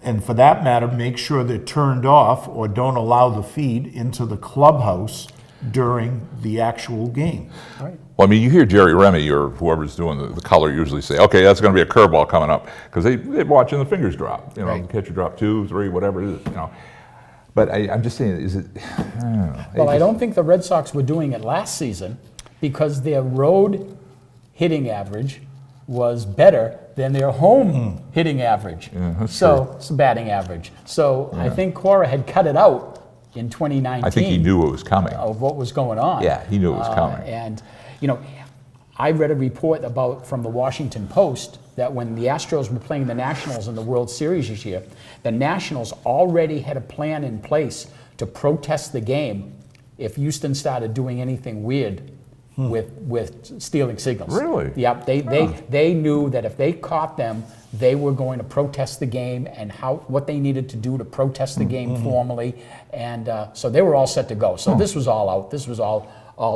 C: and for that matter, make sure they're turned off or don't allow the feed into the clubhouse during the actual game.
B: Right.
A: Well, I mean, you hear Jerry Remy or whoever's doing the color usually say, okay, that's going to be a curveball coming up, because they're watching the fingers drop,
B: Right.
A: catcher drop 2, 3, whatever it is, But I'm just saying, is it, I don't know.
B: Well, I don't think the Red Sox were doing it last season because their road hitting average was better than their home hitting average. So it's batting average. So I think Cora had cut it out in 2019.
A: I think he knew it was coming.
B: Of what was going on.
A: Yeah, he knew it was coming.
B: And I read a report from the Washington Post that when the Astros were playing the Nationals in the World Series this year, the Nationals already had a plan in place to protest the game if Houston started doing anything weird with stealing signals.
A: Really?
B: Yep. They knew that if they caught them, they were going to protest the game and what they needed to do to protest the game formally, and so they were all set to go. So this was all out. This was all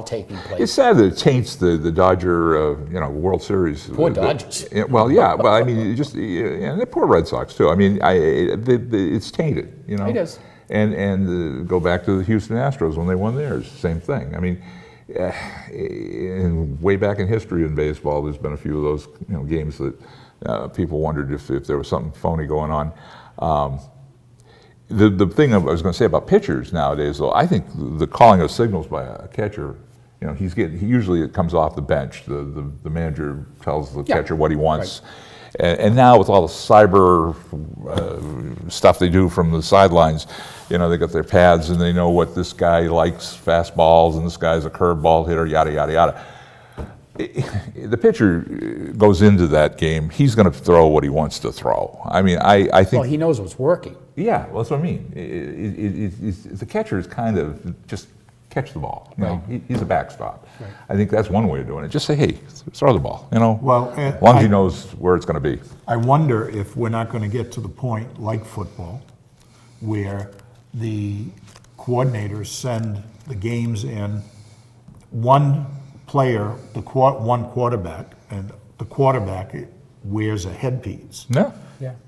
B: taking place.
A: It's sad that it taints the Dodger, World Series.
B: Poor Dodgers.
A: Well, yeah, but I mean, and the poor Red Sox too. I mean, it's tainted.
B: It is.
A: And go back to the Houston Astros when they won theirs, same thing. I mean, way back in history in baseball, there's been a few of those games that people wondered if there was something phony going on. The thing I was going to say about pitchers nowadays, though, I think the calling of signals by a catcher, usually it comes off the bench. The manager tells the catcher what he wants. Right. And now with all the cyber stuff they do from the sidelines, they got their pads and they know what this guy likes, fastballs, and this guy's a curveball hitter, yada, yada, yada. The pitcher goes into that game, he's going to throw what he wants to throw. I mean, I think...
B: Well, he knows what's working.
A: Yeah, well, that's what I mean. The catcher is kind of just catch the ball. He's a backstop. Right. I think that's one way of doing it. Just say, hey, throw the ball.
C: Well,
A: as long as he knows where it's going to be.
C: I wonder if we're not going to get to the point, like football, where the coordinators send the games in one player, one quarterback, and the quarterback wears a headpiece.
A: Yeah.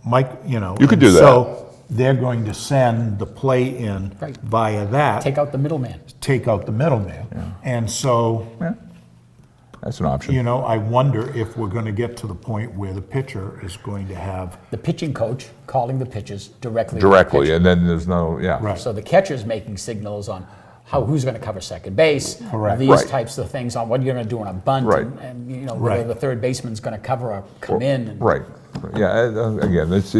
C: Mike,
A: You could do that.
C: So they're going to send the play in via that.
B: Take out the middleman.
C: Yeah. And so,
A: that's an option.
C: I wonder if we're going to get to the point where the pitcher is going to have
B: the pitching coach calling the pitches directly.
A: And then there's no,
C: Right.
B: So the catcher's making signals on who's going to cover second base,
C: Correct.
B: these types of things on what you're going to do on a bunt,
A: Right.
B: and whether the third baseman's going to cover or come in. And,
A: right. Yeah. Again, it's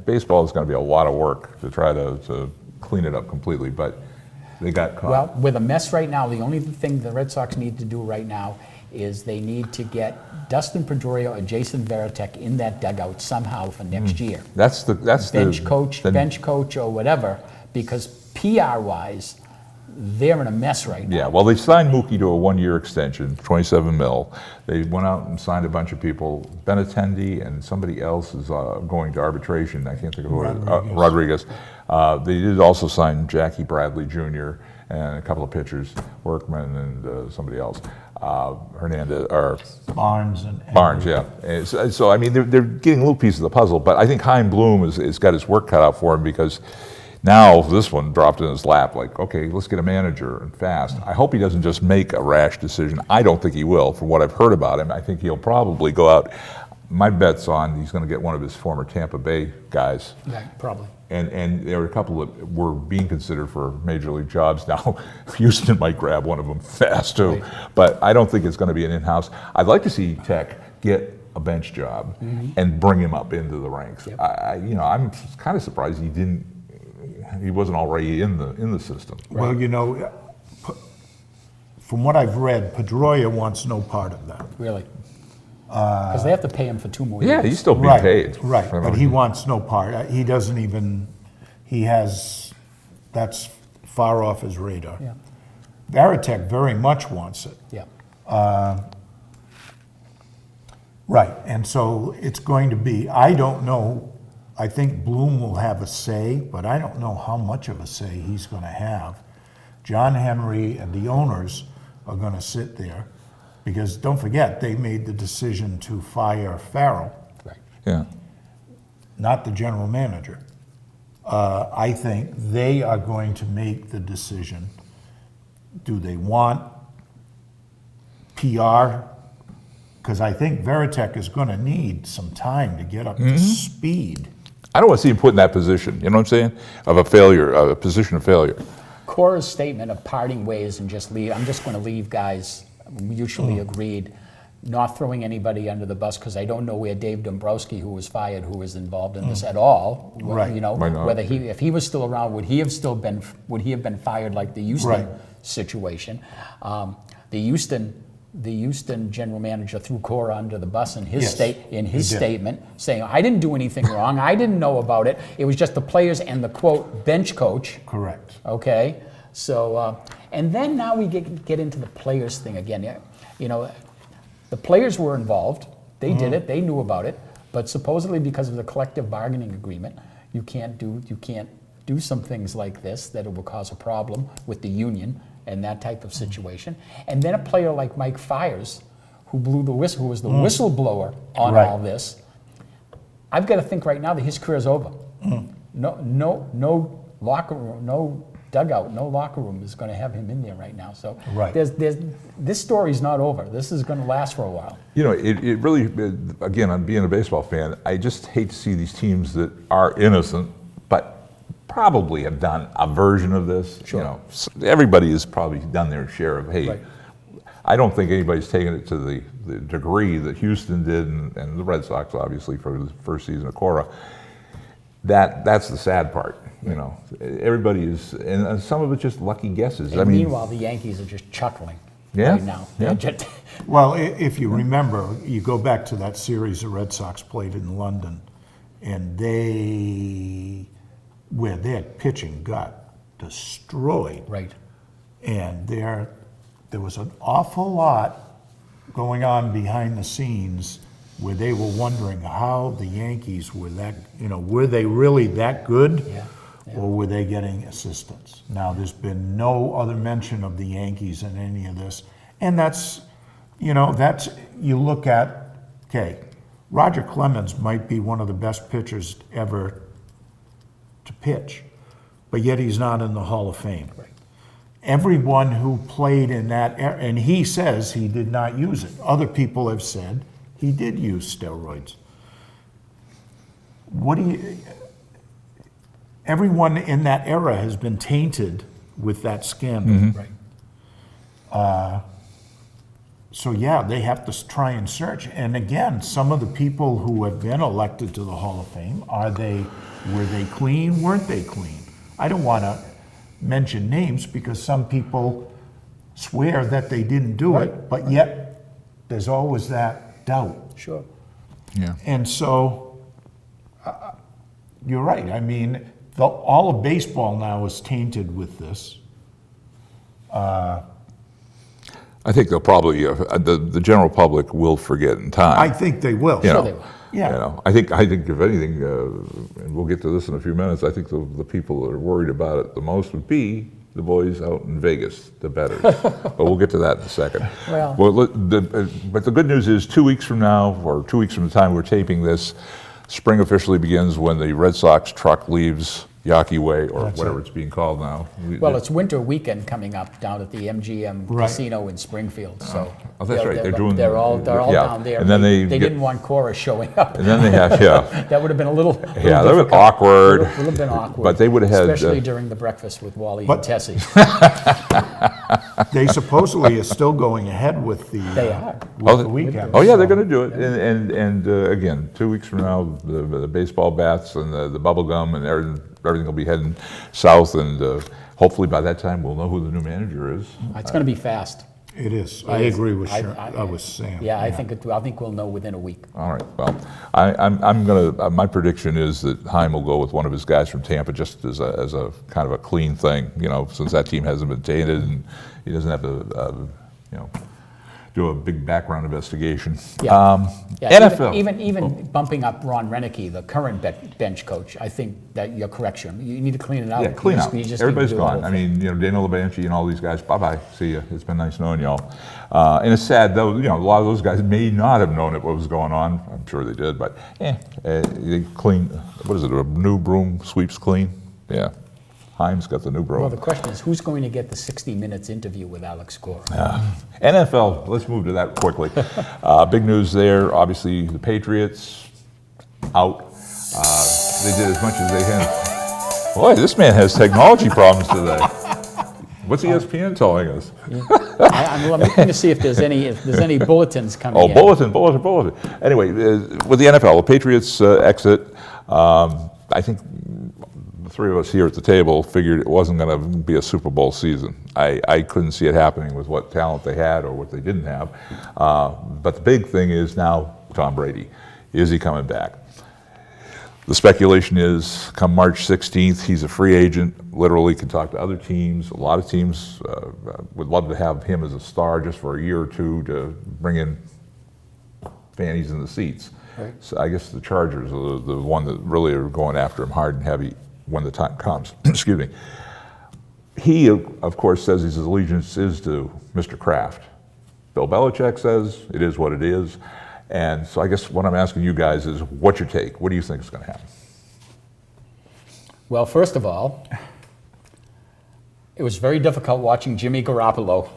A: baseball is going to be a lot of work to try to clean it up completely, but they got caught.
B: Well, with a mess right now, the only thing the Red Sox need to do right now is they need to get Dustin Pedroia or Jason Varitek in that dugout somehow for next year.
A: That's
B: bench coach or whatever, because PR-wise, they're in a mess right now.
A: Yeah, well, they signed Mookie to a one-year extension, $27 million. They went out and signed a bunch of people. Benintendi and somebody else is going to arbitration. I can't think of who it is. Rodriguez. They did also sign Jackie Bradley Jr. and a couple of pitchers, Workman and somebody else, Hernandez or
C: Barnes.
A: Yeah. And so I mean, they're getting little pieces of the puzzle, but I think Chaim Bloom has got his work cut out for him because. Now this one dropped in his lap, like, okay, let's get a manager and fast. I hope he doesn't just make a rash decision. I don't think he will, from what I've heard about him. I think he'll probably go out. My bet's on he's going to get one of his former Tampa Bay guys.
B: Yeah, probably.
A: And there are a couple that were being considered for major league jobs now. Houston might grab one of them fast too. Right. But I don't think it's going to be an in-house. I'd like to see Tech get a bench job and bring him up into the ranks. Yep. I'm kind of surprised he wasn't already in the system.
C: Well, from what I've read, Pedroia wants no part of that.
B: Really? Because they have to pay him for 2 more years.
A: Yeah, he's still being paid.
C: Right, but he wants no part. He doesn't even, that's far off his radar.
B: Yeah.
C: Varitek very much wants it.
B: Yeah.
C: Right, and so it's going to be, I don't know, I think Bloom will have a say, but I don't know how much of a say he's going to have. John Henry and the owners are going to sit there because don't forget, they made the decision to fire Farrell.
B: Right.
A: Yeah.
C: Not the general manager. I think they are going to make the decision. Do they want PR? Because I think Varitek is going to need some time to get up to speed.
A: I don't want to see him put in that position, you know what I'm saying? Of a position of failure.
B: Cora's statement of parting ways and just leave, I'm just going to leave, guys, mutually agreed, not throwing anybody under the bus, because I don't know where Dave Dombrowski, who was fired, who was involved in this at all.
C: Right.
B: Whether if he was still around, would he have been fired like the Houston situation? The Houston general manager threw Cora under the bus in his statement, saying, "I didn't do anything wrong. I didn't know about it. It was just the players and the quote bench coach."
C: Correct.
B: Okay, so and then now we get into the players thing again. The players were involved. They did it. They knew about it. But supposedly because of the collective bargaining agreement, you can't do some things like this that it will cause a problem with the union and that type of situation. And then a player like Mike Fiers, who blew the whistle, who was the whistleblower on all this, I've got to think right now that his career's over. No locker room, no dugout, no locker room is going to have him in there right now. So
C: Right.
B: this story's not over. This is going to last for a while.
A: You know, it really, again, I'm being a baseball fan, I just hate to see these teams that are innocent, but probably have done a version of this.
B: Sure.
A: You know, everybody has probably done their share of, hey,
B: Right.
A: I don't think anybody's taken it to the degree that Houston did, and the Red Sox, obviously, for the first season of Cora. That's the sad part. You know, everybody is, and some of it's just lucky guesses.
B: And
A: I mean,
B: meanwhile, the Yankees are just chuckling
A: Yeah,
B: right now.
A: yeah.
B: They're just-
C: Well, if you remember, you go back to that series the Red Sox played in London, and where their pitching got destroyed,
B: right.
C: and there was an awful lot going on behind the scenes where they were wondering how the Yankees were were they really that good?
B: Yeah.
C: Or were they getting assistance? Now, there's been no other mention of the Yankees in any of this. And you look at, okay, Roger Clemens might be one of the best pitchers ever to pitch, but yet he's not in the Hall of Fame.
B: Right.
C: Everyone who played in that era, and he says he did not use it. Other people have said he did use steroids. Everyone in that era has been tainted with that scandal.
B: Right.
C: So yeah, they have to try and search. And again, some of the people who have been elected to the Hall of Fame, were they clean? Weren't they clean? I don't want to mention names because some people swear that they didn't do it, but yet there's always that doubt.
B: Sure.
A: yeah.
C: And so, you're right. I mean, all of baseball now is tainted with this.
A: I think they'll probably, the general public will forget in time.
C: I think they will.
A: You know,
B: they will.
C: Yeah.
A: You know, I think if anything, and we'll get to this in a few minutes, I think the people that are worried about it the most would be the boys out in Vegas, the bettors. But we'll get to that in a second.
B: Well-
A: But the good news is 2 weeks from now, or 2 weeks from the time we're taping this, spring officially begins when the Red Sox truck leaves Yawkey Way, or
C: That's
A: whatever
C: it.
A: it's being called now.
B: Well, it's winter weekend coming up down at the MGM
C: Right.
B: Casino in Springfield. So
A: Oh, that's right.
B: They're all
A: yeah.
B: down there.
A: And then they get-
B: didn't want Cora showing up.
A: And then they have, yeah.
B: That would have been a little
A: Yeah, that would
B: difficult.
A: have been awkward.
B: Would have been awkward.
A: But they would have had,
B: especially during the breakfast with Wally
C: But-
B: and Tessie.
C: They supposedly are still going ahead with the,
B: They are.
C: with the weekend.
A: Oh yeah,
C: so-
A: they're going to do it, and again, 2 weeks from now, the baseball bats and the bubble gum and everything will be heading south, and hopefully by that time we'll know who the new manager is.
B: It's going to be fast.
C: It is. I agree with with Sam.
B: Yeah, I think we'll know within a week.
A: All right. Well, I'm gonna. My prediction is that Heim will go with one of his guys from Tampa, just as a kind of a clean thing. You know, since that team hasn't been tainted, and he doesn't have to, do a big background investigation.
B: Yeah.
A: NFL.
B: Even bumping up Ron Renicky, the current bench coach, I think that you're correct, Sherm. You need to clean it out.
A: Yeah, clean out.
B: You just
A: Everybody's
B: need to do the
A: gone.
B: whole
A: I
B: thing.
A: mean, Daniel LeBanchi and all these guys, bye-bye, see ya. It's been nice knowing y'all. And it's sad, though, a lot of those guys may not have known what was going on. I'm sure they did, but they clean, what is it, a new broom sweeps clean? Yeah, Heim's got the new broom.
B: Well, the question is, who's going to get the 60 Minutes interview with Alex Cora?
A: NFL, let's move to that quickly. Big news there, obviously the Patriots out. They did as much as they can. Boy, this man has technology problems today. What's ESPN telling us?
B: I'm looking to see if there's any bulletins coming
A: Oh,
B: in.
A: bulletin. Anyway, with the NFL, the Patriots exit. I think the three of us here at the table figured it wasn't going to be a Super Bowl season. I couldn't see it happening with what talent they had or what they didn't have. But the big thing is now Tom Brady. Is he coming back? The speculation is come March 16th, he's a free agent, literally can talk to other teams. A lot of teams would love to have him as a star just for a year or two to bring in fannies in the seats.
B: Right.
A: So I guess the Chargers are the one that really are going after him hard and heavy when the time comes. Excuse me. He, of course, says his allegiance is to Mr. Kraft. Bill Belichick says it is what it is. And so I guess what I'm asking you guys is, what's your take? What do you think is going to happen?
B: Well, first of all, it was very difficult watching Jimmy Garoppolo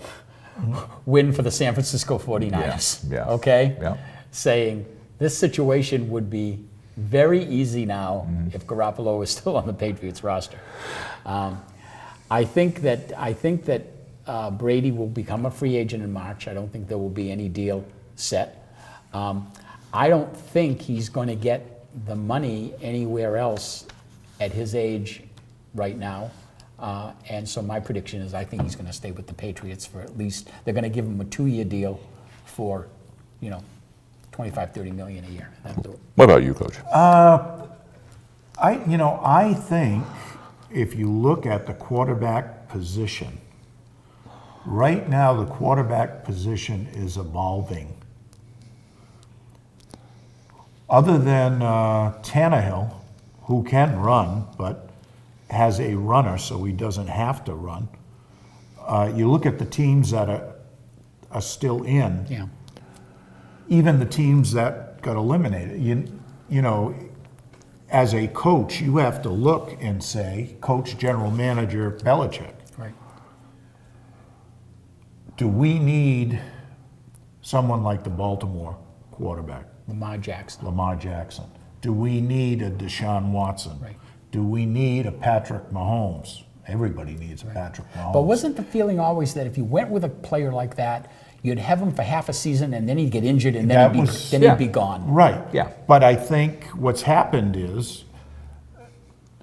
B: win for the San Francisco 49ers.
A: Yeah.
B: Okay?
A: Yeah.
B: Saying this situation would be very easy now if Garoppolo was still on the Patriots roster. I think that Brady will become a free agent in March. I don't think there will be any deal set. I don't think he's going to get the money anywhere else at his age right now. And so my prediction is I think he's going to stay with the Patriots for at least, they're going to give him a 2-year deal for, 25, 30 million a year. That'll do it.
A: What about you, Coach?
C: I think if you look at the quarterback position, right now the quarterback position is evolving. Other than Tannehill, who can run, but has a runner so he doesn't have to run, you look at the teams that are still in,
B: Yeah.
C: even the teams that got eliminated, you know, as a coach, you have to look and say, Coach, General Manager Belichick,
B: Right.
C: do we need someone like the Baltimore quarterback,
B: Lamar Jackson.
C: Lamar Jackson? Do we need a Deshaun Watson?
B: Right.
C: Do we need a Patrick Mahomes? Everybody needs a Patrick Mahomes.
B: But wasn't the feeling always that if you went with a player like that, you'd have him for half a season and then he'd get injured and then, he'd be gone?
C: Right.
A: Yeah.
C: But I think what's happened is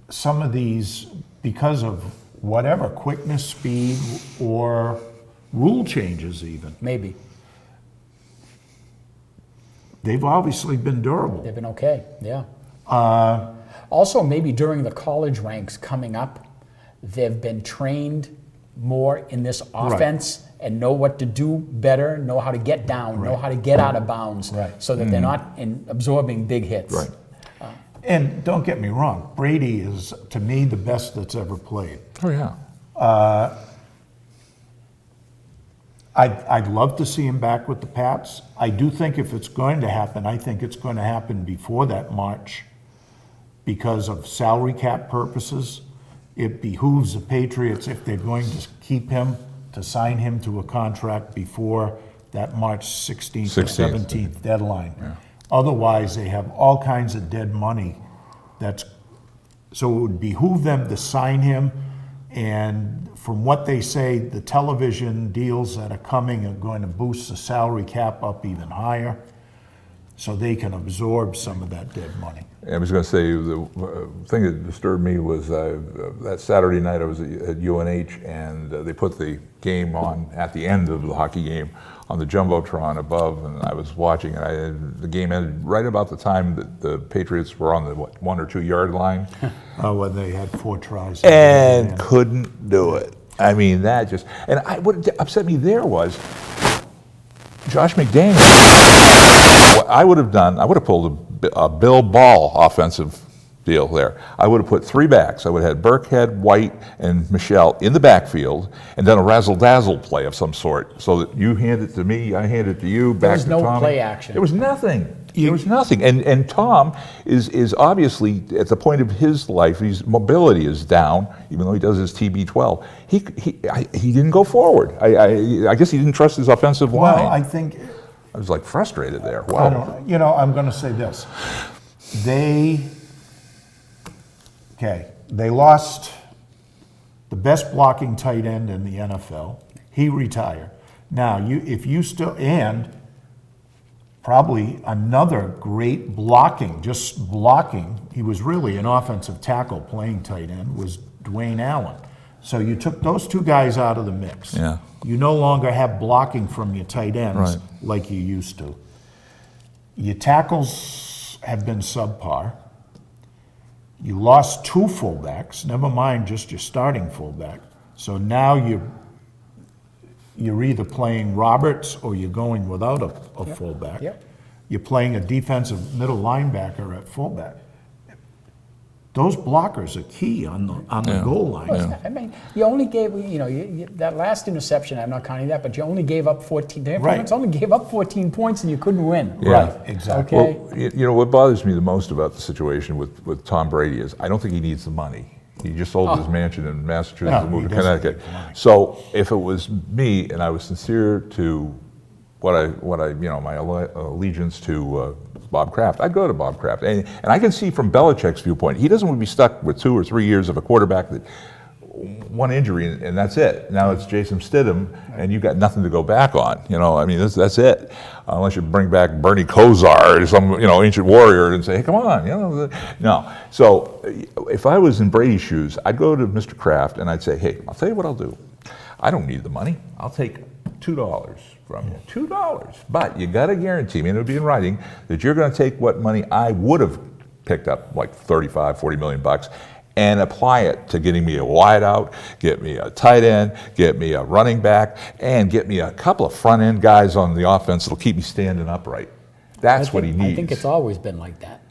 C: some of these, because of whatever, quickness, speed, or rule changes even,
B: Maybe.
C: they've obviously been durable.
B: They've been okay, yeah. Also, maybe during the college ranks coming up, they've been trained more in this offense and know what to do better, know how to get down, know how to get out of bounds,
C: Right.
B: so that they're not absorbing big hits.
A: Right.
C: And don't get me wrong, Brady is, to me, the best that's ever played.
A: Oh, yeah.
C: I'd love to see him back with the Pats. I do think if it's going to happen, I think it's going to happen before that March because of salary cap purposes. It behooves the Patriots, if they're going to keep him, to sign him to a contract before that March 16th or 17th deadline. Otherwise, they have all kinds of dead money. So it would behoove them to sign him. And from what they say, the television deals that are coming are going to boost the salary cap up even higher so they can absorb some of that dead money.
A: I was going to say, the thing that disturbed me was that Saturday night I was at UNH, and they put the game on at the end of the hockey game on the Jumbotron above, and I was watching, and the game ended right about the time that the Patriots were on the 1 or 2 yard line.
C: When they had 4 tries.
A: And couldn't do it. I mean, that just, and what upset me there was Josh McDaniels. What I would have done, I would have pulled a Bill Ball offensive deal there. I would have put 3 backs. I would have had Burkhead, White, and Michelle in the backfield, and done a razzle-dazzle play of some sort, so that you hand it to me, I hand it to you, back to Tom.
B: There was no play action.
A: There was nothing. There was nothing. And Tom is obviously at the point of his life, his mobility is down, even though he does his TB12. He didn't go forward. I guess he didn't trust his offensive line.
C: Well, I think,
A: I was like frustrated there.
C: I
A: Wow.
C: don't, you know, I'm going to say this. They lost the best blocking tight end in the NFL. He retired. Now, if you still, and probably another great blocking, just blocking, he was really an offensive tackle playing tight end, was Dwayne Allen. So you took those 2 guys out of the mix.
A: Yeah.
C: You no longer have blocking from your tight ends
A: Right.
C: like you used to. Your tackles have been subpar. You lost 2 fullbacks, never mind just your starting fullback. So now you're either playing Roberts or you're going without a fullback.
B: Yep.
C: You're playing a defensive middle linebacker at fullback. Those blockers are key on the goal line.
A: Yeah.
B: I mean, you only gave, that last interception, I'm not counting that, but you only gave up 14. The opponents only gave up 14 points and you couldn't win.
A: Yeah.
C: Right, exactly.
B: Okay.
A: Well, you know, what bothers me the most about the situation with Tom Brady is I don't think he needs the money. He just sold his mansion in Massachusetts
C: No,
A: and moved to
C: he doesn't
A: Connecticut.
C: need the money.
A: So if it was me and I was sincere to my allegiance to Bob Kraft, I'd go to Bob Kraft. And I can see from Belichick's viewpoint, he doesn't want to be stuck with 2 or 3 years of a quarterback that one injury and that's it. Now it's Jason Stidham, and you've got nothing to go back on. I mean, that's it. Unless you bring back Bernie Kosar or some ancient warrior and say, hey, come on, no. So if I was in Brady's shoes, I'd go to Mr. Kraft and I'd say, hey, I'll tell you what I'll do. I don't need the money. I'll take $2 from you, $2. But you got to guarantee me, and it'll be in writing, that you're going to take what money I would have picked up, like 35, 40 million bucks, and apply it to getting me a wideout, get me a tight end, get me a running back, and get me a couple of front end guys on the offense that'll keep me standing upright. That's what he needs.
B: I think it's always been like that.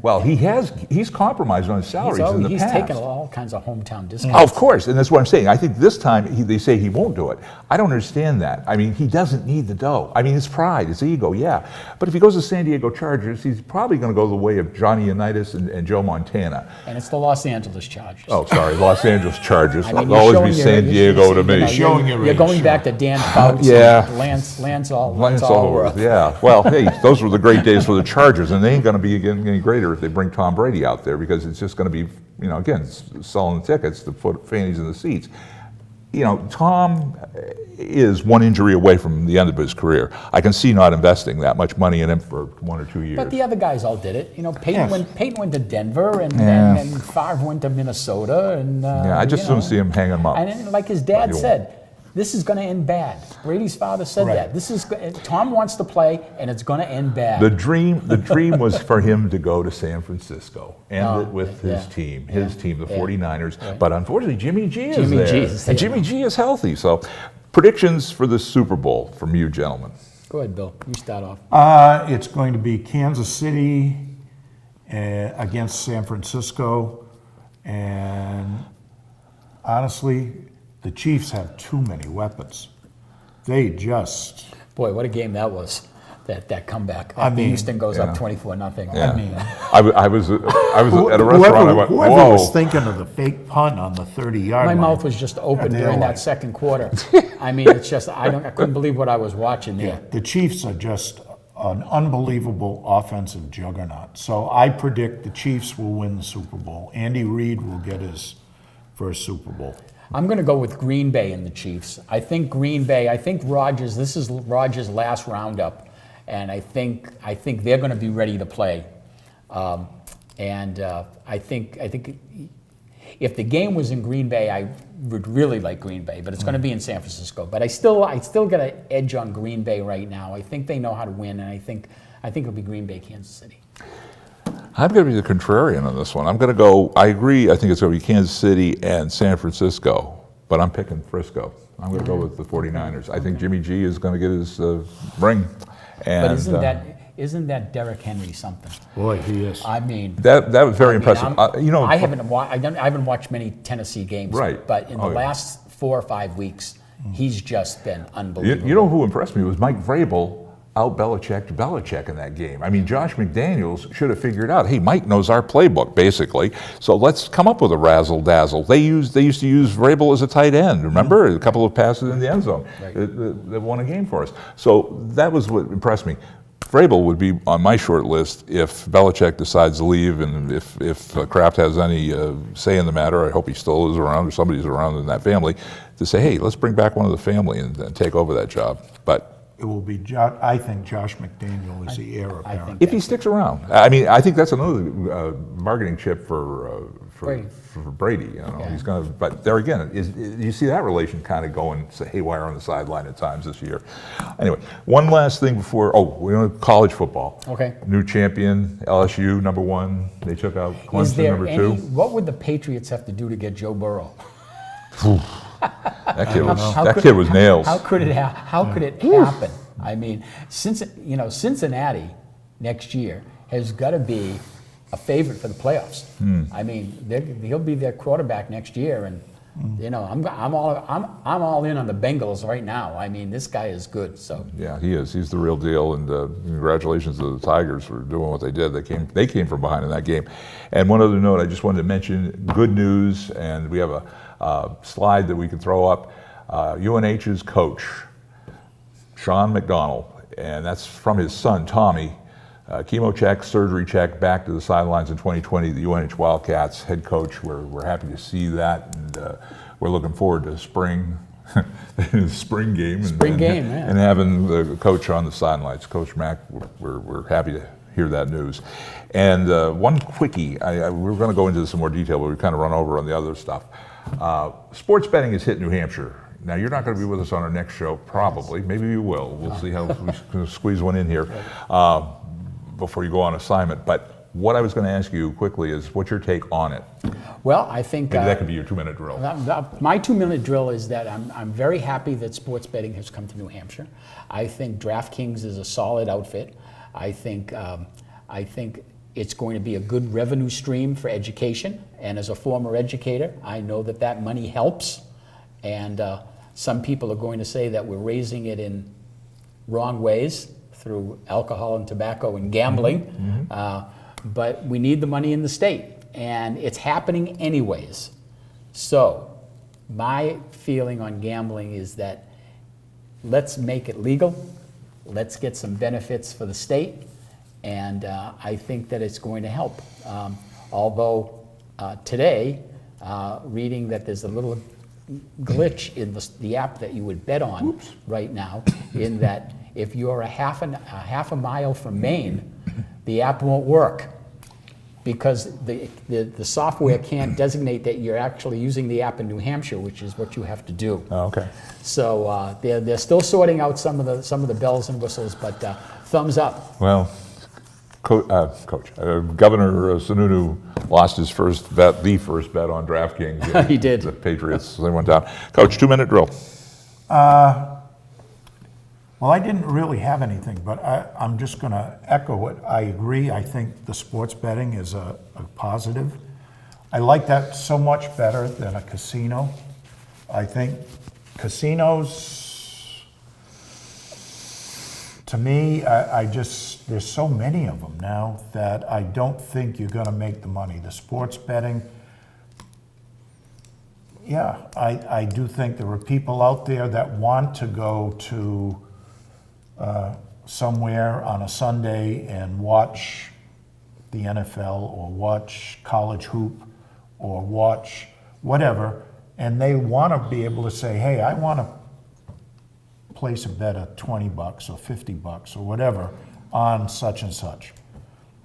A: Well, he's compromised on his salaries in the
B: he's
A: past.
B: taken all kinds of hometown discounts.
A: Of course, and that's what I'm saying. I think this time they say he won't do it. I don't understand that. I mean, he doesn't need the dough. I mean, it's pride, it's ego, yeah. But if he goes to San Diego Chargers, he's probably going to go the way of Johnny Unitas and Joe Montana.
B: And it's the Los Angeles Chargers.
A: Oh, sorry, Los Angeles Chargers.
B: I mean,
A: It'll always be San Diego to me.
B: You're going back to Dan Fouts,
A: Yeah.
B: and Lance
A: Lance
B: Allworth.
A: Yeah. Well, hey, those were the great days for the Chargers, and they ain't going to be any greater if they bring Tom Brady out there, because it's just going to be, again, selling tickets to put fannies in the seats. Tom is one injury away from the end of his career. I can see not investing that much money in him for 1 or 2 years.
B: But the other guys all did it. Peyton went to Denver, and Favre went to Minnesota, and
A: I just don't see him hanging them up.
B: And then, like his dad said, this is going to end bad. Brady's father said that. Tom wants to play, and it's going to end bad.
A: The dream was for him to go to San Francisco, end it with his team, the 49ers. Right. But unfortunately, Jimmy G is there. And Jimmy G is healthy. So, predictions for the Super Bowl from you gentlemen.
B: Go ahead, Bill. You start off.
C: It's going to be Kansas City against San Francisco, and honestly, the Chiefs have too many weapons. They just...
B: Boy, what a game that was, that comeback. Houston goes up 24-0.
A: Yeah. I was at a restaurant. I went,
C: whoever
A: whoa.
C: was thinking of the fake punt on the 30-yard line.
B: My mouth was just open during that second quarter. It's just, I couldn't believe what I was watching there.
C: Yeah, the Chiefs are just an unbelievable offensive juggernaut. So I predict the Chiefs will win the Super Bowl. Andy Reid will get his first Super Bowl.
B: I'm going to go with Green Bay and the Chiefs. I think Green Bay, Rodgers, this is Rodgers' last roundup, and I think they're going to be ready to play. I think if the game was in Green Bay, I would really like Green Bay, but it's going to be in San Francisco. But I still got an edge on Green Bay right now. I think they know how to win, and I think it'll be Green Bay, Kansas City.
A: I'm going to be the contrarian on this one. I'm going to go, I agree, I think it's going to be Kansas City and San Francisco, but I'm picking Frisco. I'm going to go with the 49ers. I think Jimmy G is going to get his ring. And,
B: but isn't that Derrick Henry something?
C: Boy, he is.
A: That was very impressive.
B: I haven't watched many Tennessee games,
A: right.
B: But in the last 4 or 5 weeks, he's just been unbelievable.
A: You know who impressed me was Mike Vrabel out-Belichick in that game. Josh McDaniels should have figured out, hey, Mike knows our playbook, basically, so let's come up with a razzle-dazzle. They used to use Vrabel as a tight end, remember? A couple of passes in the end zone that won a game for us. So that was what impressed me. Vrabel would be on my short list if Belichick decides to leave, and if Kraft has any say in the matter. I hope he still is around, or somebody's around in that family, to say, hey, let's bring back one of the family and take over that job. But
C: it will be, I think Josh McDaniel is the heir apparent.
A: If he sticks around. I think that's another bargaining chip for Brady. He's going to, but there again, you see that relation kind of going haywire on the sideline at times this year. Anyway, one last thing before, we're on college football.
B: Okay.
A: New champion, LSU, number 1. They took out Clemson, number 2.
B: What would the Patriots have to do to get Joe Burrow?
A: That kid was nails.
B: How could it happen? Cincinnati next year has got to be a favorite for the playoffs. He'll be their quarterback next year, and You know, I'm all in on the Bengals right now. I mean, this guy is good. So
A: Yeah, he is. He's the real deal, and congratulations to the Tigers for doing what they did. They came from behind in that game. And one other note, I just wanted to mention good news, and we have a slide that we can throw up. UNH's coach, Sean McDonald, and that's from his son Tommy. Chemo check, surgery check, back to the sidelines in 2020. The UNH Wildcats head coach. We're happy to see that, and we're looking forward to spring game. And having the coach on the sidelines, Coach Mack. We're happy to hear that news. And one quickie. We're going to go into some more detail, but we kind of run over on the other stuff. Sports betting has hit New Hampshire. Now, you're not going to be with us on our next show, probably. Maybe you will. We'll see how we can squeeze one in here before you go on assignment. But what I was going to ask you quickly is, what's your take on it?
B: Well, I think
A: Maybe that could be your 2-minute drill.
B: My 2-minute drill is that I'm very happy that sports betting has come to New Hampshire. I think DraftKings is a solid outfit. I think it's going to be a good revenue stream for education. And as a former educator, I know that money helps. And some people are going to say that we're raising it in wrong ways through alcohol and tobacco and gambling. But we need the money in the state, and it's happening anyways. So my feeling on gambling is that let's make it legal. Let's get some benefits for the state, and I think that it's going to help. Although today, reading that there's a little glitch in the app that you would bet on right now, in that if you're a half a mile from Maine, the app won't work because the software can't designate that you're actually using the app in New Hampshire, which is what you have to do.
A: Oh, okay.
B: So they're still sorting out some of the bells and whistles, but thumbs up.
A: Well, Governor Sununu lost his first bet, the first bet on DraftKings.
B: He did.
A: The Patriots, they went down. Coach, 2-minute drill.
C: Well, I didn't really have anything, but I'm just going to echo it. I agree. I think the sports betting is a positive. I like that so much better than a casino. I think casinos, to me, there's so many of them now that I don't think you're going to make the money. The sports betting, yeah, I do think there are people out there that want to go to somewhere on a Sunday and watch the NFL or watch college hoop or watch whatever, and they want to be able to say, hey, I want to place a bet of $20 or $50 or whatever on such and such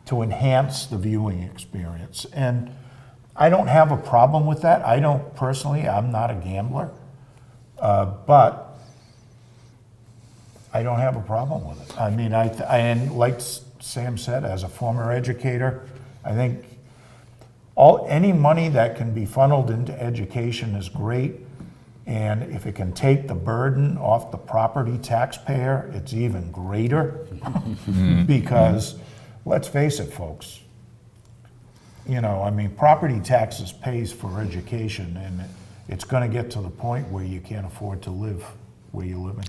C: to enhance the viewing experience. And I don't have a problem with that. I don't personally, I'm not a gambler, but I don't have a problem with it. I mean, and like Sam said, as a former educator, I think any money that can be funneled into education is great. And if it can take the burden off the property taxpayer, it's even greater. Because let's face it, folks, I mean, property taxes pays for education, and it's going to get to the point where you can't afford to live where you're living.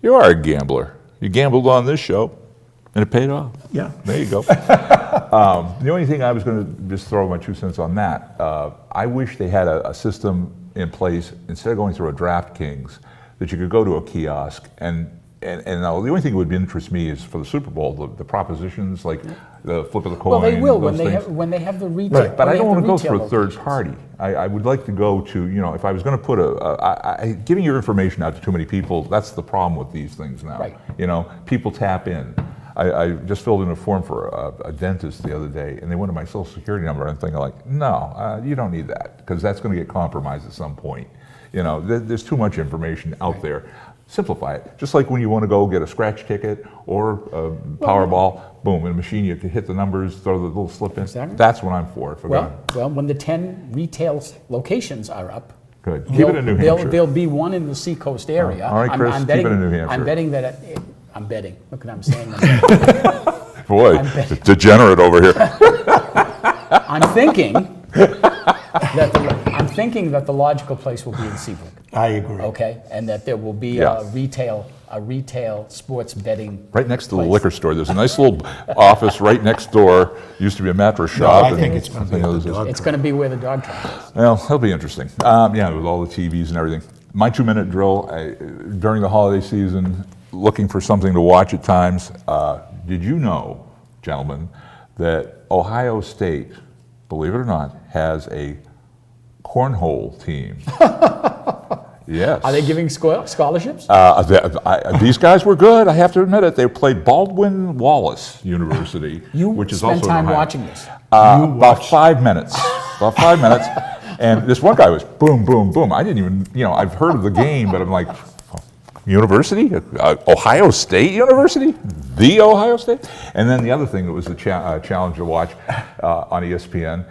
A: You are a gambler. You gambled on this show, and it paid off.
C: Yeah.
A: There you go. The only thing I was going to just throw my 2 cents on that, I wish they had a system in place, instead of going through a DraftKings, that you could go to a kiosk and now the only thing that would interest me is for the Super Bowl, the propositions, like the flip of the coin.
B: Well, they will
A: those
B: when they have the retail.
A: Right, but I don't want to go through a
B: locations.
A: third party. I would like to go to, if I was going to put giving your information out to too many people, that's the problem with these things now.
B: Right.
A: People tap in. I just filled in a form for a dentist the other day, and they wanted my social security number, and I'm thinking like, no, you don't need that, because that's going to get compromised at some point. There's too much information out there. Simplify it. Just like when you want to go get a scratch ticket or a Powerball, boom, in a machine you can hit the numbers, throw the little slip in.
B: Exactly.
A: That's what I'm for.
B: Well, when the 10 retail locations are up,
A: good. Keep it in New Hampshire.
B: There'll be one in the Seacoast area.
A: All right, Chris, keep it in New Hampshire.
B: I'm betting that. I'm betting. Look what I'm saying.
A: Boy, degenerate over here.
B: I'm thinking that thinking that the logical place will be in Seabrook.
C: I agree.
B: Okay, and that there will be
A: Yeah.
B: a retail sports betting.
A: Right next to the
B: place.
A: liquor store. There's a nice little office right next door. Used to be a mattress shop.
C: I
A: and,
C: think it's going to be
A: you know,
C: the
A: there's-
C: dog.
B: It's going to be where the dog track is.
A: Well, that'll be interesting. Yeah, with all the TVs and everything. My 2-minute drill during the holiday season, looking for something to watch at times. Did you know, gentlemen, that Ohio State, believe it or not, has a cornhole team? Yes.
B: Are they giving scholarships?
A: These guys were good. I have to admit it. They played Baldwin Wallace University,
B: You
A: which is
B: spent
A: also in
B: time
A: Ohio.
B: watching this.
A: About 5 minutes. About 5 minutes. And this one guy was boom, boom, boom. I didn't even, I've heard of the game, but I'm like, University? Ohio State University? The Ohio State? And then the other thing that was a challenge to watch on ESPN,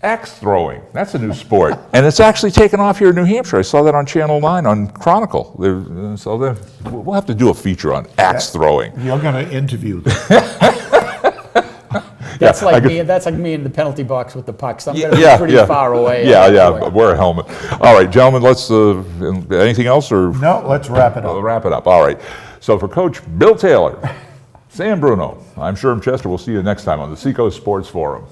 A: axe throwing. That's a new sport. And it's actually taken off here in New Hampshire. I saw that on Channel 9 on Chronicle. We'll have to do a feature on axe throwing.
C: You're going to interview them.
B: That's
A: Yeah,
B: like me. That's like me in the penalty box with the pucks. I'm going to
A: Yeah,
B: be pretty
A: yeah.
B: far away.
A: Yeah, wear a helmet. All right, gentlemen, let's, anything else or?
C: No, let's wrap it
A: We'll
C: up.
A: wrap it up. All right. So for Coach Bill Taylor, Sam Bruno, I'm Sherm Chester. We'll see you next time on the Seacoast Sports Forum.